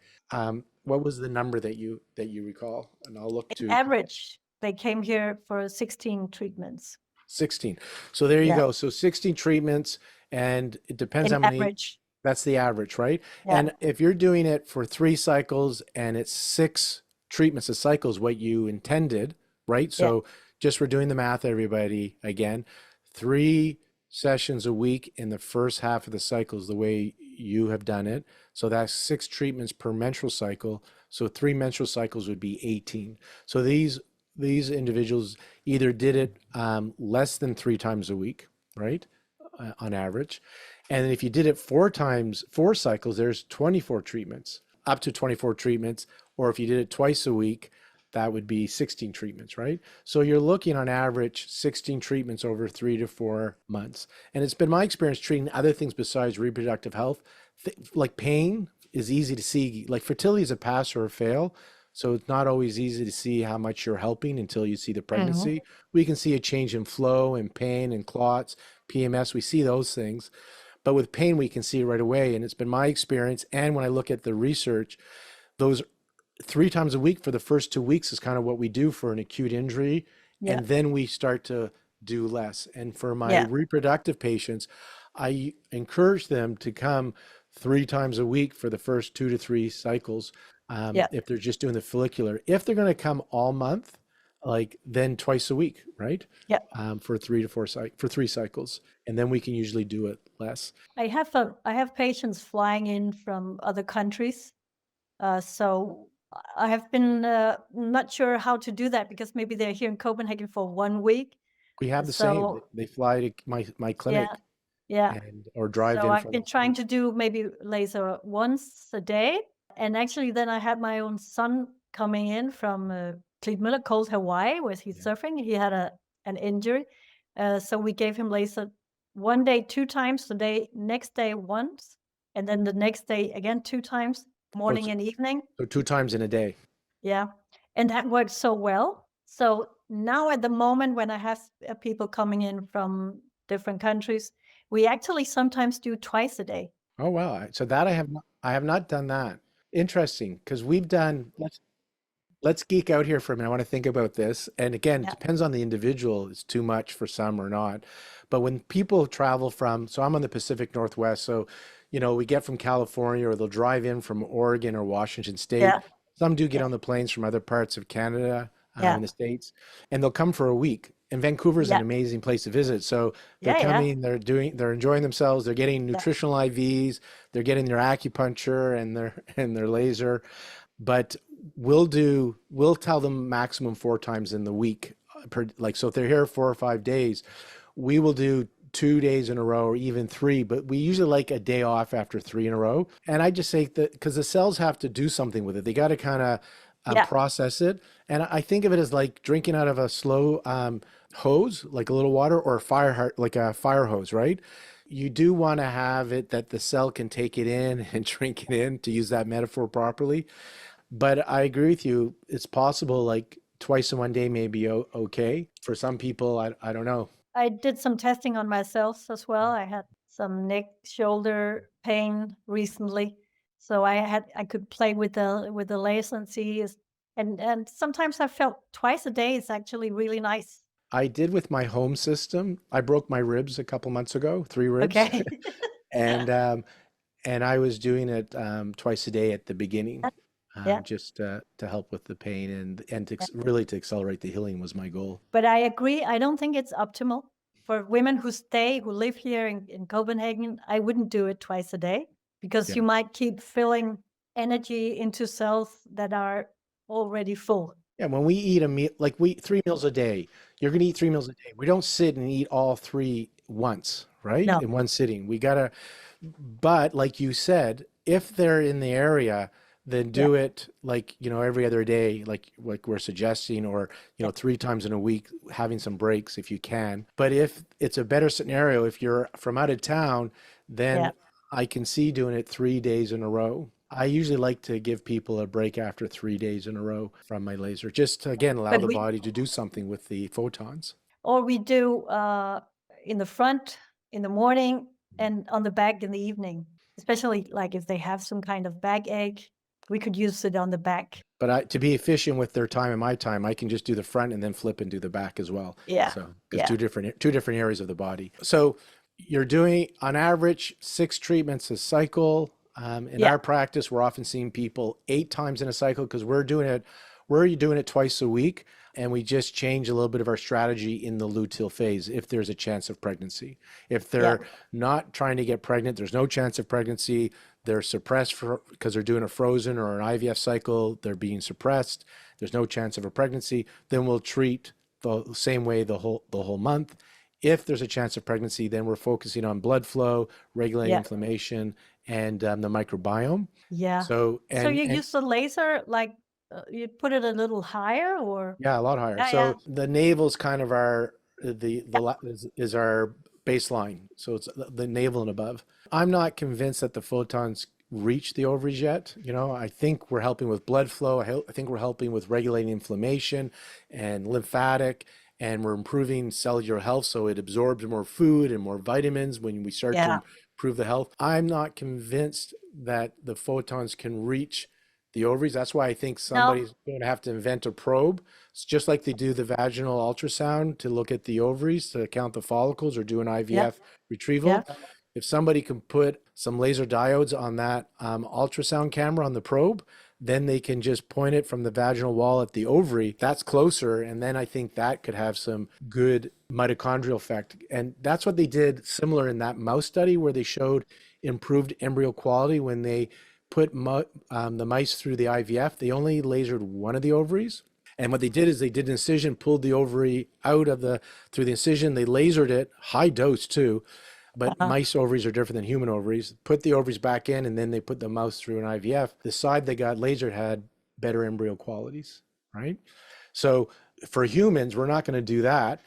what was the number that you recall? And I'll look In to average, they came here for 16 treatments. 16. So there you Yeah, go. So 16 treatments, and it depends in how many. average. That's the average, right? Yeah, And if you're doing it for 3 cycles and it's 6 treatments a cycle is what you intended, right? yeah, So just for doing the math, everybody, again, 3 sessions a week in the first half of the cycle is the way you have done it. So that's 6 treatments per menstrual cycle. So 3 menstrual cycles would be 18. So these individuals either did it less than 3 times a week, right? On average. And if you did it 4 times, 4 cycles, there's 24 treatments, up to 24 treatments. Or if you did it twice a week, that would be 16 treatments, right? So you're looking on average 16 treatments over 3 to 4 months. And it's been my experience treating other things besides reproductive health, like pain is easy to see. Like fertility is a pass or a fail. So it's not always easy to see how much you're helping until you see the mhm, pregnancy. We can see a change in flow and pain and clots, PMS. We see those things. But with pain, we can see it right away. And it's been my experience. And when I look at the research, those 3 times a week for the first 2 weeks is kind of what we do for an acute injury. yeah, And then we start to do less. And for my yeah, reproductive patients, I encourage them to come 3 times a week for the first 2 to 3 cycles. yeah, If they're just doing the follicular, if they're going to come all month, like then twice a week, right? yeah. For 3 cycles, and then we can usually do it less. I have patients flying in from other countries. So I have been not sure how to do that because maybe they're here in Copenhagen for 1 week. We have the same. So They fly to my yeah, clinic yeah. and or drive So in I've from. been trying to do maybe laser once a day. And actually, then I had my own son coming in from Klitmøller, cold Hawaii, where he's Yeah. surfing. He had an injury. So we gave him laser one day, 2 times, the day, next day, once. And then the next day, again, 2 times, Oh, morning and evening. so 2 times in a day. Yeah. And that worked so well. So now at the moment when I have people coming in from different countries, we actually sometimes do twice a day. Oh wow! So that I have not done that. Interesting, because we've done. Let's geek out here for a minute. I want to think about this. And again, it Yeah. depends on the individual. It's too much for some or not. But when people travel from, so I'm on the Pacific Northwest, so we get from California or they'll drive in from Oregon or Washington State. Yeah. Some do get Yeah. on the planes from other parts of Canada, Yeah. in the States, and they'll come for a week. And Vancouver is an Yeah. amazing place to visit. So they're Yeah. Yeah. coming, they're enjoying themselves, they're getting Yeah. nutritional IVs, they're getting their acupuncture and their laser. But we'll tell them maximum 4 times in the week per, like, so if they're here 4 or 5 days, we will do 2 days in a row or even 3, but we usually like a day off after 3 in a row. And I just say that because the cells have to do something with it, they got to kind of Yeah. process it. And I think of it as like drinking out of a slow hose, like a little water, or a like a fire hose, right? You do want to have it that the cell can take it in and drink it in, to use that metaphor properly. But I agree with you. It's possible like twice in one day may be okay. For some people, I don't know. I did some testing on myself as well. I had some neck, shoulder pain recently. So I could play with the laser and see and sometimes I felt twice a day is actually really nice. I did with my home system. I broke my ribs a couple months ago, 3 ribs, Okay. and I was doing it twice a day at the beginning, Yeah. just to help with the pain and Yeah. really to accelerate the healing was my goal. But I agree, I don't think it's optimal. For women who live here in Copenhagen, I wouldn't do it twice a day because Yeah. you might keep filling energy into cells that are already full. Yeah, when we eat a meal, like we 3 meals a day, you're gonna eat 3 meals a day. We don't sit and eat all three once, right? No. In one sitting. We gotta, but like you said, if they're in the area, then Yeah. do it like, every other day, like we're suggesting, or, Yeah. 3 times in a week, having some breaks if you can. But if it's a better scenario, if you're from out of town, Yeah. then I can see doing it 3 days in a row. I usually like to give people a break after 3 days in a row from my laser, just to again allow But the body to do something with the photons. we do in the front in the morning and on the back in the evening, especially like if they have some kind of backache. we could use it on the back. But to be efficient with their time and my time, I can just do the front and then flip and do the back as well. Yeah. So it's Yeah. two different areas of the body. So you're doing on average 6 treatments a cycle. In Yeah. our practice, we're often seeing people 8 times in a cycle because we're doing it twice a week, and we just change a little bit of our strategy in the luteal phase if there's a chance of pregnancy. If Yeah. they're not trying to get pregnant, there's no chance of pregnancy. They're suppressed because they're doing a frozen or an IVF cycle. They're being suppressed. There's no chance of a pregnancy. Then we'll treat the same way the whole month. If there's a chance of pregnancy, then we're focusing on blood flow, regulating Yeah. inflammation, and the microbiome. Yeah. So So you and use the laser, like you put it a little higher, or? yeah, a lot higher. Yeah. Yeah. So the navel's kind of our Yeah. is our baseline. So it's the navel and above. I'm not convinced that the photons reach the ovaries yet. I think we're helping with blood flow. I think we're helping with regulating inflammation and lymphatic, and we're improving cellular health. So it absorbs more food and more vitamins when we start Yeah. to improve the health. I'm not convinced that the photons can reach the ovaries. That's why I think No. somebody's going to have to invent a probe. It's just like they do the vaginal ultrasound to look at the ovaries to count the follicles or do an IVF Yeah. retrieval. Yeah. If somebody can put some laser diodes on that ultrasound camera on the probe, then they can just point it from the vaginal wall at the ovary. That's closer. And then I think that could have some good mitochondrial effect. And that's what they did similar in that mouse study where they showed improved embryo quality when they put the mice through the IVF. They only lasered one of the ovaries. And what they did is they did an incision, pulled the ovary out of through the incision. They lasered it, high dose too. But mice ovaries are different than human ovaries. Put the ovaries back in, and then they put the mouse through an IVF. The side that got lasered had better embryo qualities, right? So for humans, we're not going to do that.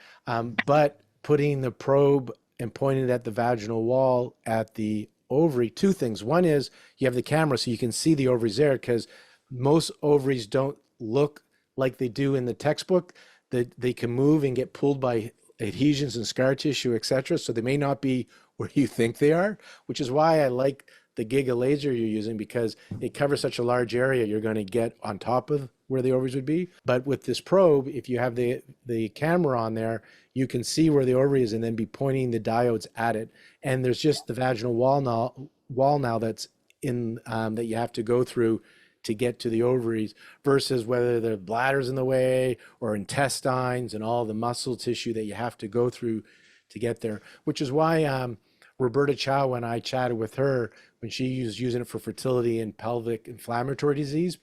But putting the probe and pointing it at the vaginal wall at the ovary, 2 things. One is you have the camera so you can see the ovaries there, because most ovaries don't look like they do in the textbook. That they can move and get pulled by adhesions and scar tissue, etc. So they may not be where you think they are, which is why I like the GigaLaser you're using, because it covers such a large area. You're going to get on top of where the ovaries would be. But with this probe, if you have the camera on there, you can see where the ovary is and then be pointing the diodes at it. And there's just the vaginal wall now that's in that you have to go through to get to the ovaries, versus whether the bladder's in the way or intestines and all the muscle tissue that you have to go through to get there, which is why Roberta Chow, when I chatted with her, when she was using it for fertility and pelvic inflammatory disease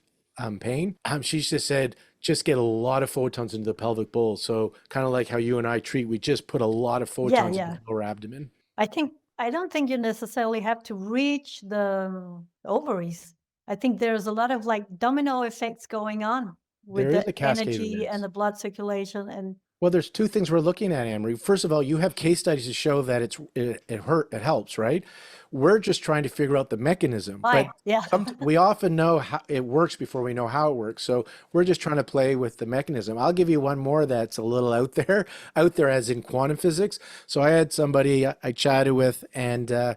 pain, she just said, just get a lot of photons into the pelvic bowl. So kind of like how you and I treat, we just put a lot of photons in the lower abdomen. I don't think you necessarily have to reach the ovaries. I think there's a lot of like domino effects going on with There is the a cascade of energy and this. the blood circulation. And Well, there's 2 things we're looking at, Anne-Marie. First of all, you have case studies to show that it helps, right? We're just trying to figure out the mechanism, but yeah. we often know how it works before we know how it works. So we're just trying to play with the mechanism. I'll give you one more that's a little out there as in quantum physics. So I had somebody I chatted with, and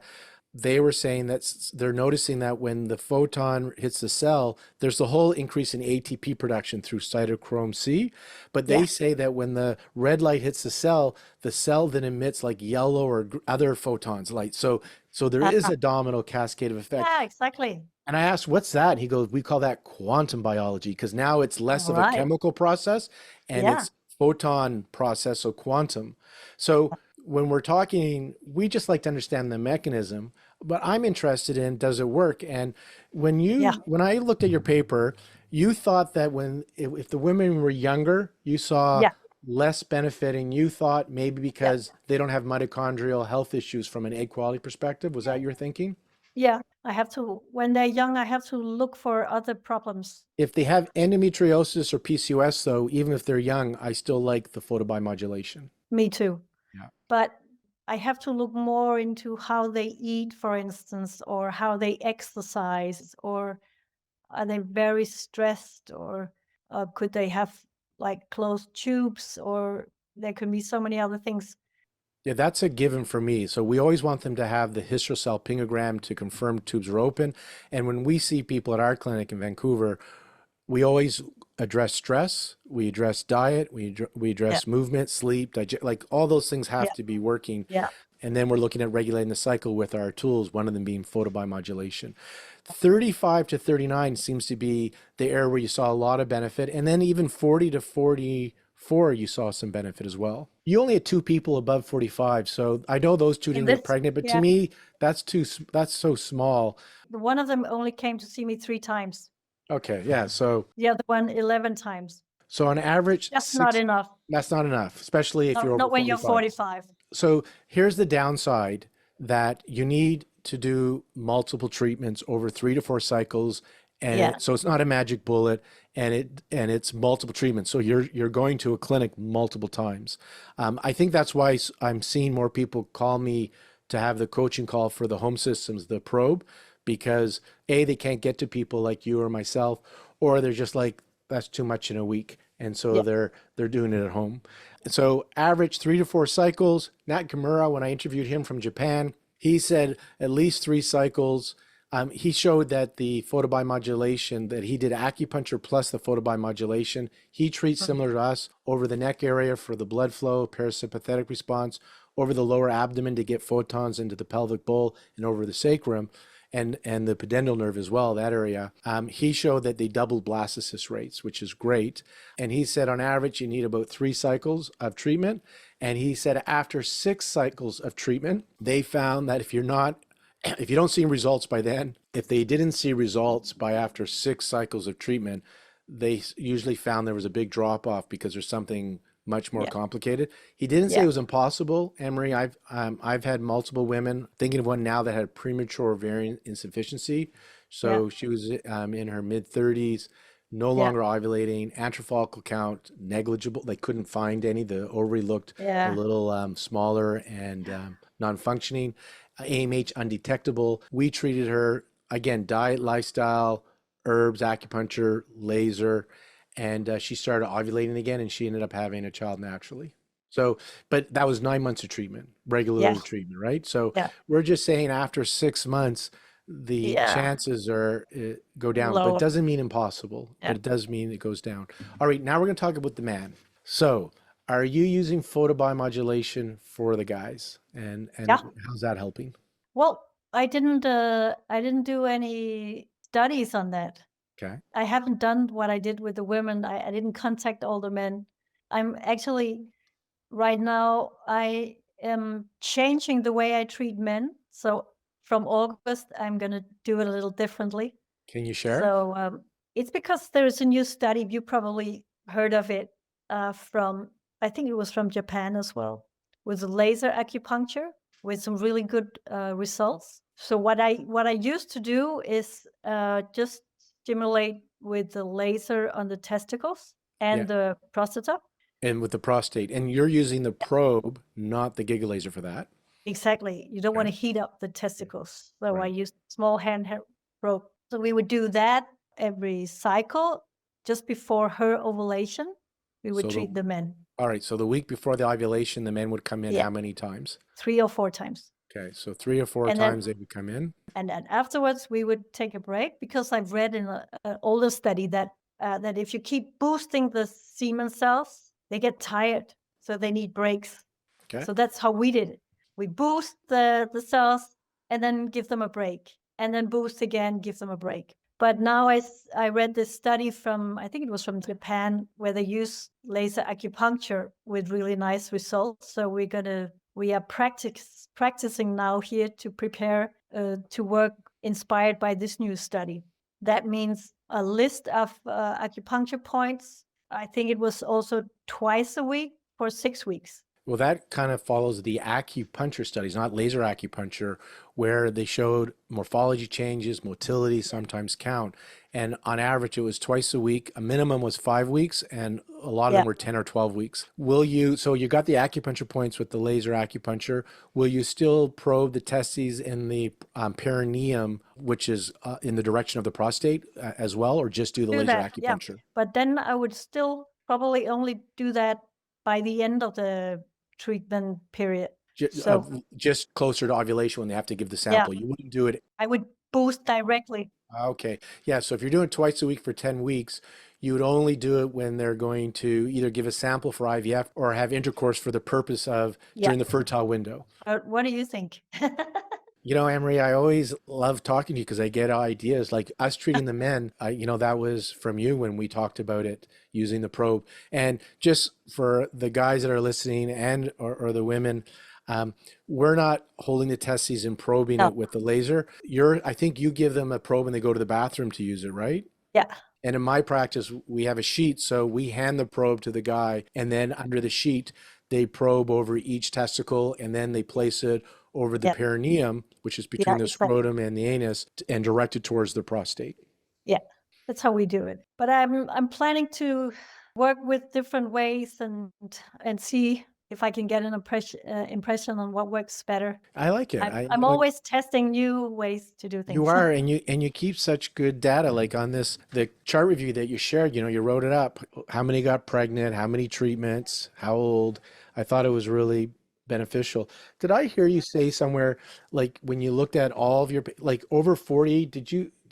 they were saying that they're noticing that when the photon hits the cell, there's a whole increase in ATP production through cytochrome C. But they say that when the red light hits the cell then emits like yellow or other photons light. So there is a domino cascade of effect. Yeah, exactly. And I asked, what's that? And he goes, we call that quantum biology, because now it's less of a Right. chemical process and Yeah. it's photon process, so quantum. So when we're talking, we just like to understand the mechanism, but I'm interested in, does it work? And when I looked at your paper, you thought that if the women were younger, you saw Yeah. less benefiting. You thought maybe because they don't have mitochondrial health issues from an egg quality perspective. Was that your thinking? Yeah. When they're young, I have to look for other problems. If they have endometriosis or PCOS, though, even if they're young, I still like the photobiomodulation. Me too. Yeah. But I have to look more into how they eat, for instance, or how they exercise, or are they very stressed, or could they have like closed tubes, or there could be so many other things. Yeah, that's a given for me. So we always want them to have the hysterosalpingogram to confirm tubes are open. And when we see people at our clinic in Vancouver, we always address stress, we address diet, we Yeah, address movement, sleep, like all those things yeah, have to be working. yeah. And then we're looking at regulating the cycle with our tools, one of them being photobiomodulation. 35 to 39 seems to be the area where you saw a lot of benefit. And then even 40 to 44, you saw some benefit as well. You only had two people above 45. So I know those two In didn't get this, pregnant, but to yeah, me, that's so small. one of them only came to see me 3 times. Okay. Yeah. So, The other one 11 times. so on average, That's not enough. that's not enough, especially if you're over Not when you're 45. 45. So here's the downside that you need to do multiple treatments over 3 to 4 cycles. And Yeah, so it's not a magic bullet, and it's multiple treatments. So you're going to a clinic multiple times. I think that's why I'm seeing more people call me to have the coaching call for the home systems, the probe, because they can't get to people like you or myself, or they're just like, that's too much in a week, and so yeah, they're doing it at home. So average 3 to 4 cycles. Nat Kimura, when I interviewed him from Japan, he said at least 3 cycles. He showed that the photobiomodulation, that he did acupuncture plus the photobiomodulation. He treats similar to us over the neck area for the blood flow, parasympathetic response, over the lower abdomen to get photons into the pelvic bowl, and over the sacrum and the pudendal nerve as well, that area. He showed that they doubled blastocyst rates, which is great. And he said on average, you need about 3 cycles of treatment. And he said after 6 cycles of treatment, they found that if you don't see results by then, if they didn't see results by after 6 cycles of treatment, they usually found there was a big drop off because there's something much more yeah, complicated. He didn't say yeah, it was impossible, Emery. I've had multiple women, thinking of one now that had premature ovarian insufficiency. yeah, So she was in her mid 30s, no yeah, longer ovulating, antral count negligible. They couldn't find any. The ovary looked a yeah, little smaller and non-functioning. AMH undetectable. We treated her again, diet, lifestyle, herbs, acupuncture, laser, and she started ovulating again, and she ended up having a child naturally. So, but that was 9 months of treatment, yeah, regular treatment, right? So yeah, we're just saying after 6 months, the yeah. chances are go down, but it Lower. doesn't mean impossible, Yeah, but it does mean it goes down. All right, now we're going to talk about the man. So, are you using photobiomodulation for the guys, and yeah. how's that helping? Well, I didn't do any studies on that. Okay. I haven't done what I did with the women. I didn't contact all the men. I'm actually right now I am changing the way I treat men. So from August, I'm gonna do it a little differently. Can you share? So it's because there's a new study. You probably heard of it from I think it was from Japan as well, with laser acupuncture with some really good results. So what I used to do is just stimulate with the laser on the testicles Yeah. and the prostata. And with the prostate, and you're using the probe, not the GigaLaser for that. Exactly. You don't want Okay. to heat up the Yeah. testicles. So I Right. used small handheld probe. So we would do that every cycle. Just before her ovulation, we would So treat the men. all right. So the week before the ovulation, the men would come in Yeah, how many times? 3 or 4 times. Okay. So 3 or 4 And then times they would come in. and then afterwards we would take a break because I've read in an older study that that if you keep boosting the semen cells, they get tired, so they need breaks. Okay. So that's how we did it. We boost the cells and then give them a break, and then boost again, give them a break. But now I read this study from, I think it was from Japan, where they use laser acupuncture with really nice results. So we are practicing now here to prepare to work inspired by this new study. That means a list of acupuncture points. I think it was also twice a week for 6 weeks. Well, that kind of follows the acupuncture studies, not laser acupuncture, where they showed morphology changes, motility, sometimes count. And on average, it was twice a week. A minimum was 5 weeks, and a lot of Yeah. them were 10 or 12 weeks. So you got the acupuncture points with the laser acupuncture. Will you still probe the testes in the perineum, which is in the direction of the prostate as well, or just do the Do laser that, yeah. acupuncture? But then I would still probably only do that by the end of the treatment period. So Just closer to ovulation when they have to give the yeah, sample. You wouldn't do it. I would boost directly. Okay. Yeah. So if you're doing it twice a week for 10 weeks, you would only do it when they're going to either give a sample for IVF or have intercourse for the purpose of Yeah. during the fertile window. What do you think? Anne-Marie, I always love talking to you because I get ideas like us treating the men. That was from you when we talked about it using the probe. And just for the guys that are listening and or the women, we're not holding the testes and probing No. it with the laser. I think you give them a probe and they go to the bathroom to use it, right? Yeah. And in my practice, we have a sheet, so we hand the probe to the guy, and then under the sheet, they probe over each testicle, and then they place it over the Yeah. perineum, which is Yeah. between the Exactly. scrotum and the anus, and direct it towards the prostate. Yeah. That's how we do it. But I'm planning to work with different ways and see if I can get an impression on what works better. I like it. I'm always testing new ways to do You things. are, and you keep such good data. Like on the chart review that you shared, you wrote it up. How many got pregnant? How many treatments? How old? I thought it was really beneficial. Did I hear you say somewhere, like when you looked at all of your, like over 40,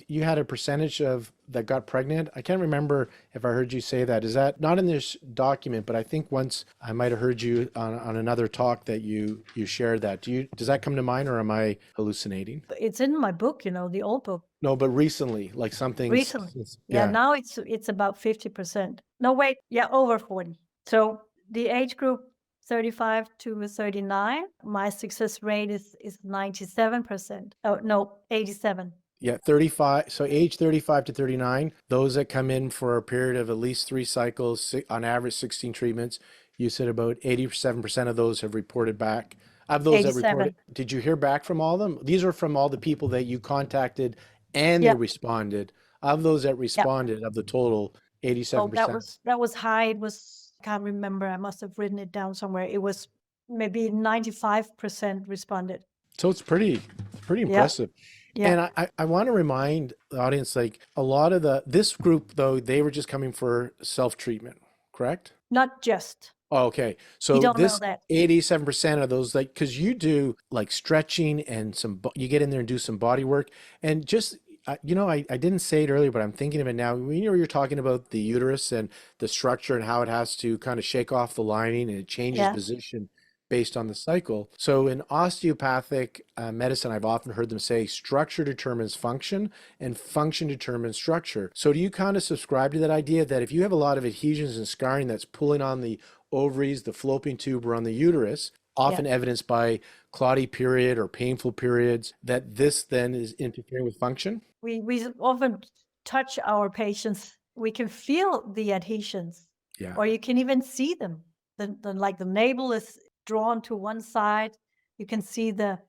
you had a percentage of that got pregnant? I can't remember if I heard you say that. Is that not in this document? But I think once I might have heard you on another talk that you shared that. Does that come to mind, or am I hallucinating? It's in my book, the old book. No, but recently, like something's, Recently. Yeah, yeah. now it's about 50%. No, wait, yeah, over 40. So the age group 35 to 39, my success rate is 97%. Oh, no, 87. Yeah, 35. So age 35 to 39, those that come in for a period of at least 3 cycles, on average 16 treatments, you said about 87% of those have reported back. Of those that reported, 87. did you hear back from all of them? These are from all the people that you contacted and they Yeah, responded. Of those that yeah. responded, of the total, Oh, 87%. that was high. It was, I can't remember. I must have written it down somewhere. It was maybe 95% responded. So it's pretty Yeah, impressive. yeah. And I want to remind the audience, like a lot of this group, though, they were just coming for self-treatment, correct? Not just. Oh, okay. You So don't know this that. 87% of those, like, because you do like stretching and you get in there and do some body work. And just, I didn't say it earlier, but I'm thinking of it now. You're talking about the uterus and the structure and how it has to kind of shake off the lining and it changes Yeah. position based on the cycle. So in osteopathic medicine, I've often heard them say structure determines function and function determines structure. So do you kind of subscribe to that idea that if you have a lot of adhesions and scarring that's pulling on the ovaries, the fallopian tube, or on the uterus, Yeah. often evidenced by clotty period or painful periods, that this then is interfering with function? We often touch our patients. We can feel the adhesions, Yeah. or you can even see them. Like the navel is drawn to one side. You can see the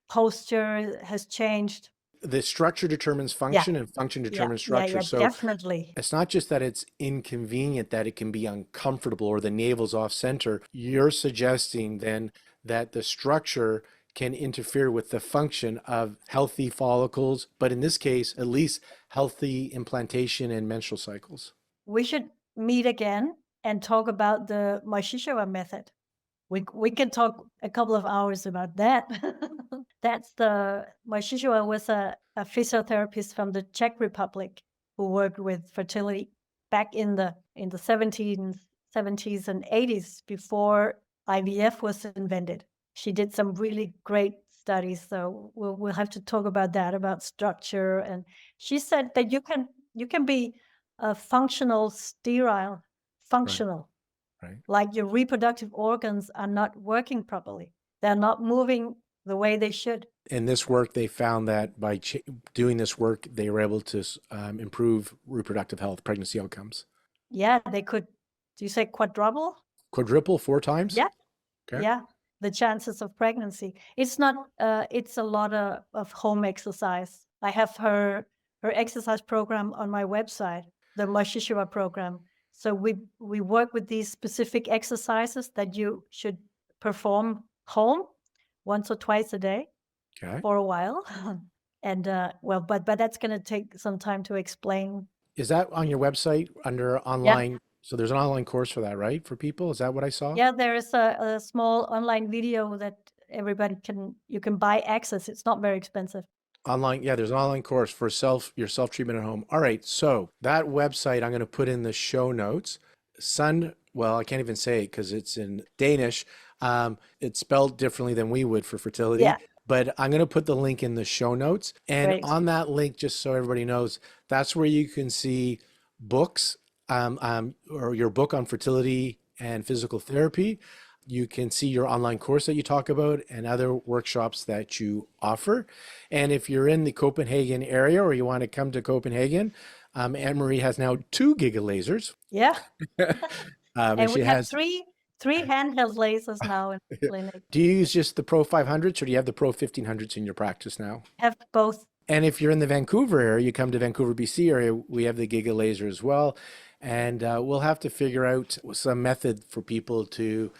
posture has changed. The structure determines Yeah, function and function yeah, determines yeah, structure. yeah, So definitely. it's not just that it's inconvenient, that it can be uncomfortable or the navel's off center. You're suggesting then that the structure can interfere with the function of healthy follicles, but in this case, at least healthy implantation and menstrual cycles. We should meet again and talk about the Marie method. We can talk a couple of hours about that. That's the Marie was a physiotherapist from the Czech Republic who worked with fertility back in the 70s and 80s before IVF was invented. She did some really great studies, so we'll have to talk about that, about structure. And she said that you can be a functional sterile, Right, functional, right. like your reproductive organs are not working properly. They're not moving the way they should. In this work, they found that by doing this work, they were able to improve reproductive health, pregnancy outcomes. Yeah, they could. Do you say quadruple? Quadruple 4 times? Yeah, Okay. yeah. The chances of pregnancy. It's not. It's a lot of home exercise. I have her exercise program on my website, the Marie program. So we work with these specific exercises that you should perform home once or twice a day Okay. for a while. And well, but that's going to take some time to explain. Is that on your website under Yeah, online? So there's an online course for that, right? For people? Is that what I saw? yeah. There is a small online video that everybody you can buy access. It's not very expensive. Online, yeah, there's an online course for your self-treatment at home. All right, so that website I'm going to put in the show notes. Well, I can't even say it because it's in Danish. It's spelled differently than we would for fertility, Yeah, but I'm going to put the link in the show notes. And great. on that link, just so everybody knows, that's where you can see books, or your book on fertility and physical therapy. You can see your online course that you talk about and other workshops that you offer. And if you're in the Copenhagen area or you want to come to Copenhagen, Anne-Marie has now 2 GigaLasers. Yeah. And And we she have has, three handheld lasers now in the clinic. do you use just the Pro 500s or do you have the Pro 1500s in your practice now? Have both. And if you're in the Vancouver area, you come to Vancouver, BC area, we have the GigaLaser as well. And we'll have to figure out some method for people to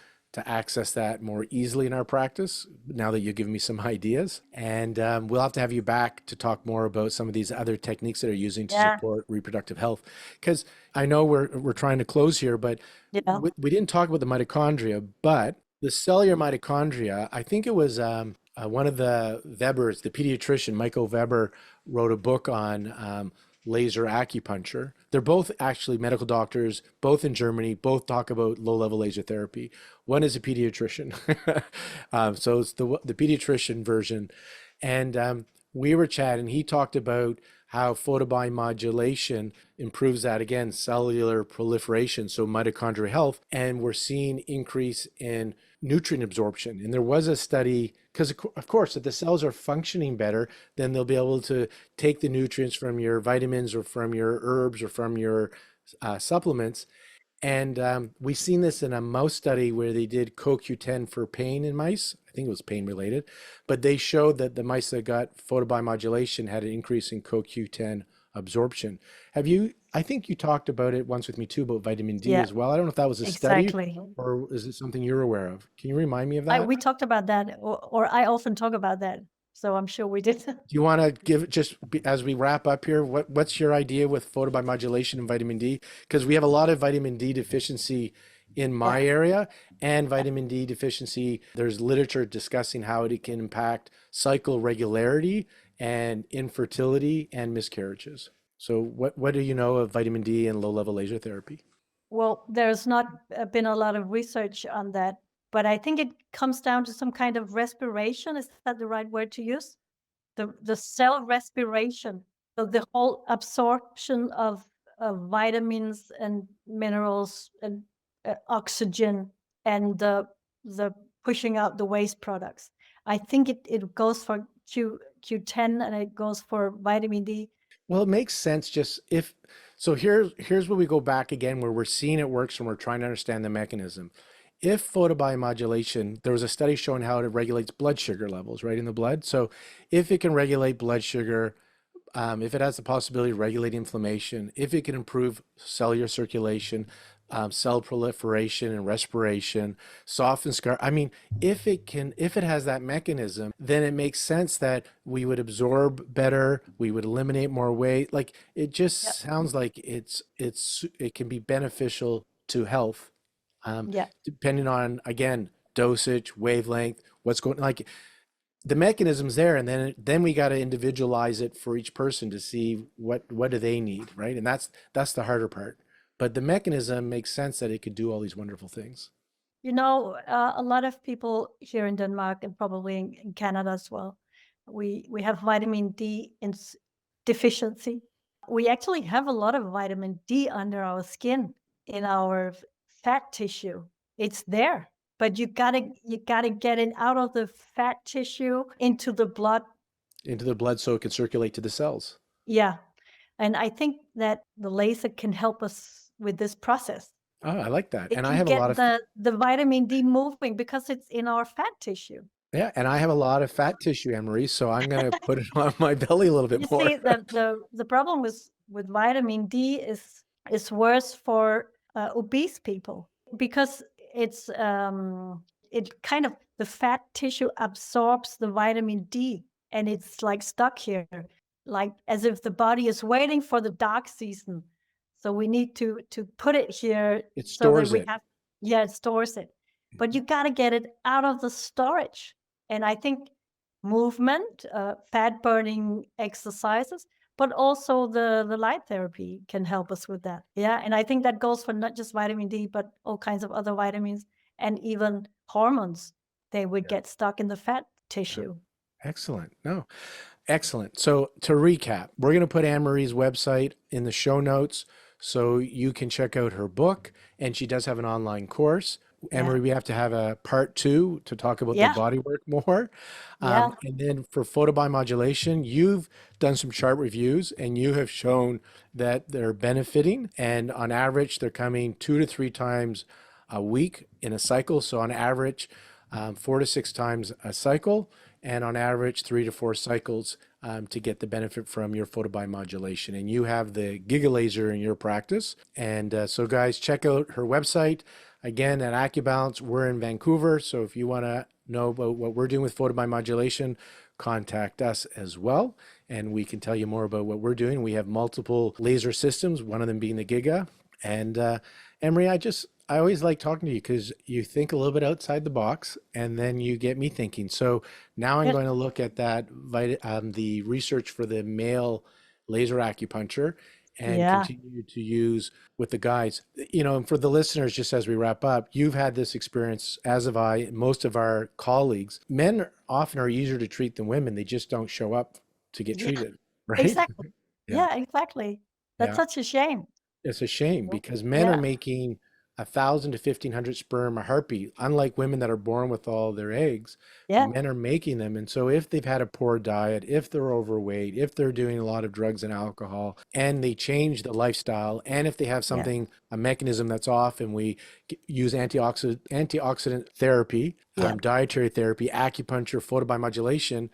access that more easily in our practice now that you've given me some ideas. And we'll have to have you back to talk more about some of these other techniques that are using to Yeah. support reproductive health. Because I know we're trying to close here, but Yeah. we didn't talk about the mitochondria, but the cellular mitochondria, I think it was one of the Webers, the pediatrician, Michael Weber, wrote a book on laser acupuncture. They're both actually medical doctors, both in Germany, both talk about low-level laser therapy. One is a pediatrician. So it's the pediatrician version. And we were chatting, he talked about how photobiomodulation improves that, again, cellular proliferation, so mitochondrial health, and we're seeing increase in nutrient absorption. And there was a study, because of course, if the cells are functioning better, then they'll be able to take the nutrients from your vitamins or from your herbs or from your supplements. And we've seen this in a mouse study where they did CoQ10 for pain in mice. I think it was pain related, but they showed that the mice that got photobiomodulation had an increase in CoQ10 absorption. I think you talked about it once with me too, about vitamin D Yeah. as well. I don't know if that was a study Exactly. or is it something you're aware of? Can you remind me of that? We talked about that, or I often talk about that. So I'm sure we did. Do you want to give as we wrap up here, what's your idea with photobiomodulation and vitamin D? Because we have a lot of vitamin D deficiency in my Yeah. area and vitamin D deficiency. There's literature discussing how it can impact cycle regularity and infertility and miscarriages. So what do you know of vitamin D and low-level laser therapy? Well, there's not been a lot of research on that, but I think it comes down to some kind of respiration. Is that the right word to use? The cell respiration. So the whole absorption of vitamins and minerals and oxygen and the pushing out the waste products. I think it goes for Q10 and it goes for vitamin D. Well, it makes sense just if so here's where we go back again where we're seeing it works and we're trying to understand the mechanism. If photobiomodulation, there was a study showing how it regulates blood sugar levels, right, in the blood. So if it can regulate blood sugar, if it has the possibility of regulating inflammation, if it can improve cellular circulation, cell proliferation and respiration, soften scar. I mean, if it has that mechanism, then it makes sense that we would absorb better, we would eliminate more weight. Like it just Yep. sounds like it can be beneficial to health, Yeah. depending on, again, dosage, wavelength, what's going, like the mechanism's there, and then we got to individualize it for each person to see what do they need, right? And that's the harder part. But the mechanism makes sense that it could do all these wonderful things. You know, a lot of people here in Denmark and probably in Canada as well, we have vitamin D deficiency. We actually have a lot of vitamin D under our skin in our fat tissue. It's there, but you gotta get it out of the fat tissue into the blood. Into the blood so it can circulate to the cells. Yeah, and I think that the laser can help us with this process. Oh, I like that. It And I can have a lot get of the vitamin D moving because it's in our fat tissue. yeah, and I have a lot of fat tissue, Anne-Marie, so I'm gonna put it on my belly a little You bit more. see, the problem with vitamin D is worse for obese people because it kind of the fat tissue absorbs the vitamin D and it's like stuck here, like as if the body is waiting for the dark season. So we need to put it here It so that stores we it. have, yeah, it stores it. But you got to get it out of the storage. And I think movement, fat burning exercises, but also the light therapy can help us with that. Yeah. And I think that goes for not just vitamin D, but all kinds of other vitamins and even hormones. They would Yeah. get stuck in the fat Yeah. tissue. Excellent. No, excellent. So to recap, we're going to put Anne-Marie's website in the show notes so you can check out her book. And she does have an online course. Yeah. Anne-Marie, we have to have a part 2 to talk about the Yeah. body work more. Yeah. And then for photobiomodulation, you've done some chart reviews and you have shown that they're benefiting. And on average, they're coming 2 to 3 times a week in a cycle. So on average, 4 to 6 times a cycle, and on average 3 to 4 cycles to get the benefit from your photobiomodulation. And you have the GigaLaser in your practice. And so guys, check out her website. Again, at AcuBalance, we're in Vancouver. So if you want to know about what we're doing with photobiomodulation, contact us as well. And we can tell you more about what we're doing. We have multiple laser systems, one of them being the Giga. And Emery, I always like talking to you because you think a little bit outside the box and then you get me thinking. So now I'm Good. going to look at that, the research for the male laser acupuncture and Yeah. continue to use with the guys. You know, and for the listeners, just as we wrap up, you've had this experience, as have I, most of our colleagues. Men often are easier to treat than women. They just don't show up to get Yeah. treated, right? Exactly. Yeah. Yeah, exactly. That's Yeah. such a shame. It's a shame because men are Yeah. making 1,000 to 1,500 sperm a heartbeat, unlike women that are born with all their eggs. Yeah. Men are making them. And so if they've had a poor diet, if they're overweight, if they're doing a lot of drugs and alcohol, and they change the lifestyle, and if they have Yeah. something, a mechanism that's off, and we use antioxidant therapy, Yeah. dietary therapy, acupuncture, photobiomodulation,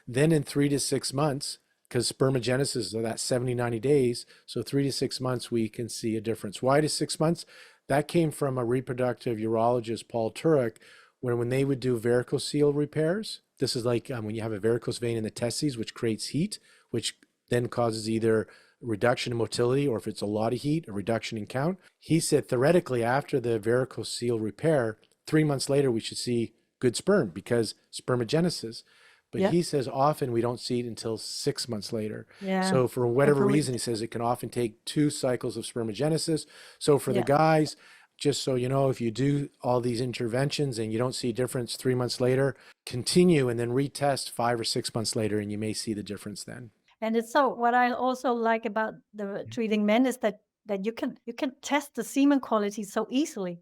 then in 3 to 6 months, because spermagenesis are that 70, 90 days. So 3 to 6 months, we can see a difference. Why to 6 months? That came from a reproductive urologist, Paul Turek, when they would do varicocele repairs. This is like when you have a varicose vein in the testes, which creates heat, which then causes either reduction in motility, or if it's a lot of heat, a reduction in count. He said theoretically after the varicocele repair, 3 months later, we should see good sperm because spermagenesis. But Yeah. he says often we don't see it until 6 months later. Yeah. So for I whatever believe. reason, he says it can often take 2 cycles of spermagenesis. So for the Yeah. guys, just so you know, if you do all these interventions and you don't see a difference 3 months later, continue and then retest 5 or 6 months later, and you may see the difference then. And it's so what I also like about the treating men is that you can test the semen quality so easily.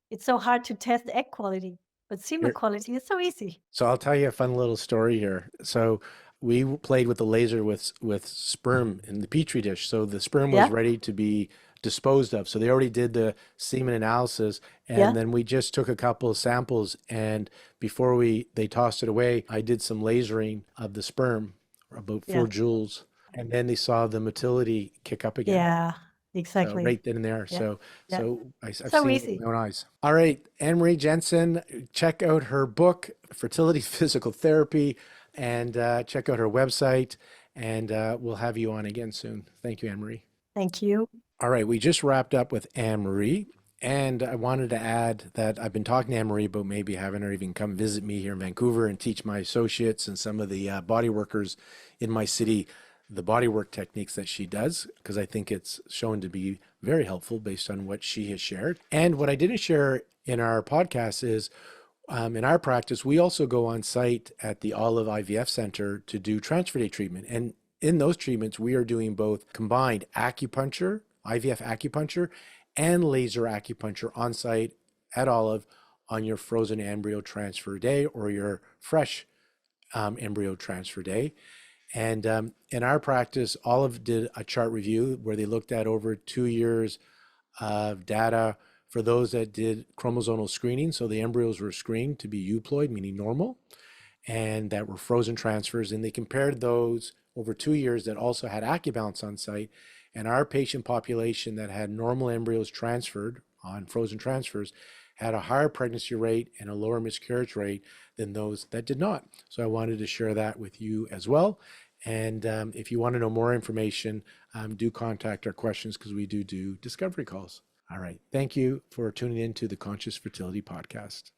It's so hard to test egg quality, but semen Here, quality is so easy. so I'll tell you a fun little story here. So we played with the laser with sperm in the petri dish. So the sperm was Yeah. ready to be disposed of. So they already did the semen analysis, Yeah. and then we just took a couple of samples. And before they tossed it away, I did some lasering of the sperm, about Yeah. 4 joules, and then they saw the motility kick up again. Yeah. So Exactly. right then and there. Yeah. So Yeah. I've So seen it easy. with my own eyes. All right, Anne-Marie Jensen, check out her book, Fertility Physical Therapy, and check out her website. And we'll have you on again soon. Thank you, Anne-Marie. Thank you. All right, we just wrapped up with Anne-Marie. And I wanted to add that I've been talking to Anne-Marie about maybe having her even come visit me here in Vancouver and teach my associates and some of the body workers in my city the bodywork techniques that she does, because I think it's shown to be very helpful based on what she has shared. And what I didn't share in our podcast is in our practice, we also go on site at the Olive IVF Center to do transfer day treatment. And in those treatments, we are doing both combined acupuncture, IVF acupuncture, and laser acupuncture on site at Olive on your frozen embryo transfer day or your fresh embryo transfer day. And in our practice, Olive did a chart review where they looked at over 2 years of data for those that did chromosomal screening. So the embryos were screened to be euploid, meaning normal, and that were frozen transfers. And they compared those over 2 years that also had AcuBalance on site. And our patient population that had normal embryos transferred on frozen transfers had a higher pregnancy rate and a lower miscarriage rate than those that did not. So I wanted to share that with you as well. And if you want to know more information, do contact our questions because we do discovery calls. All right. Thank you for tuning in to the Conscious Fertility Podcast.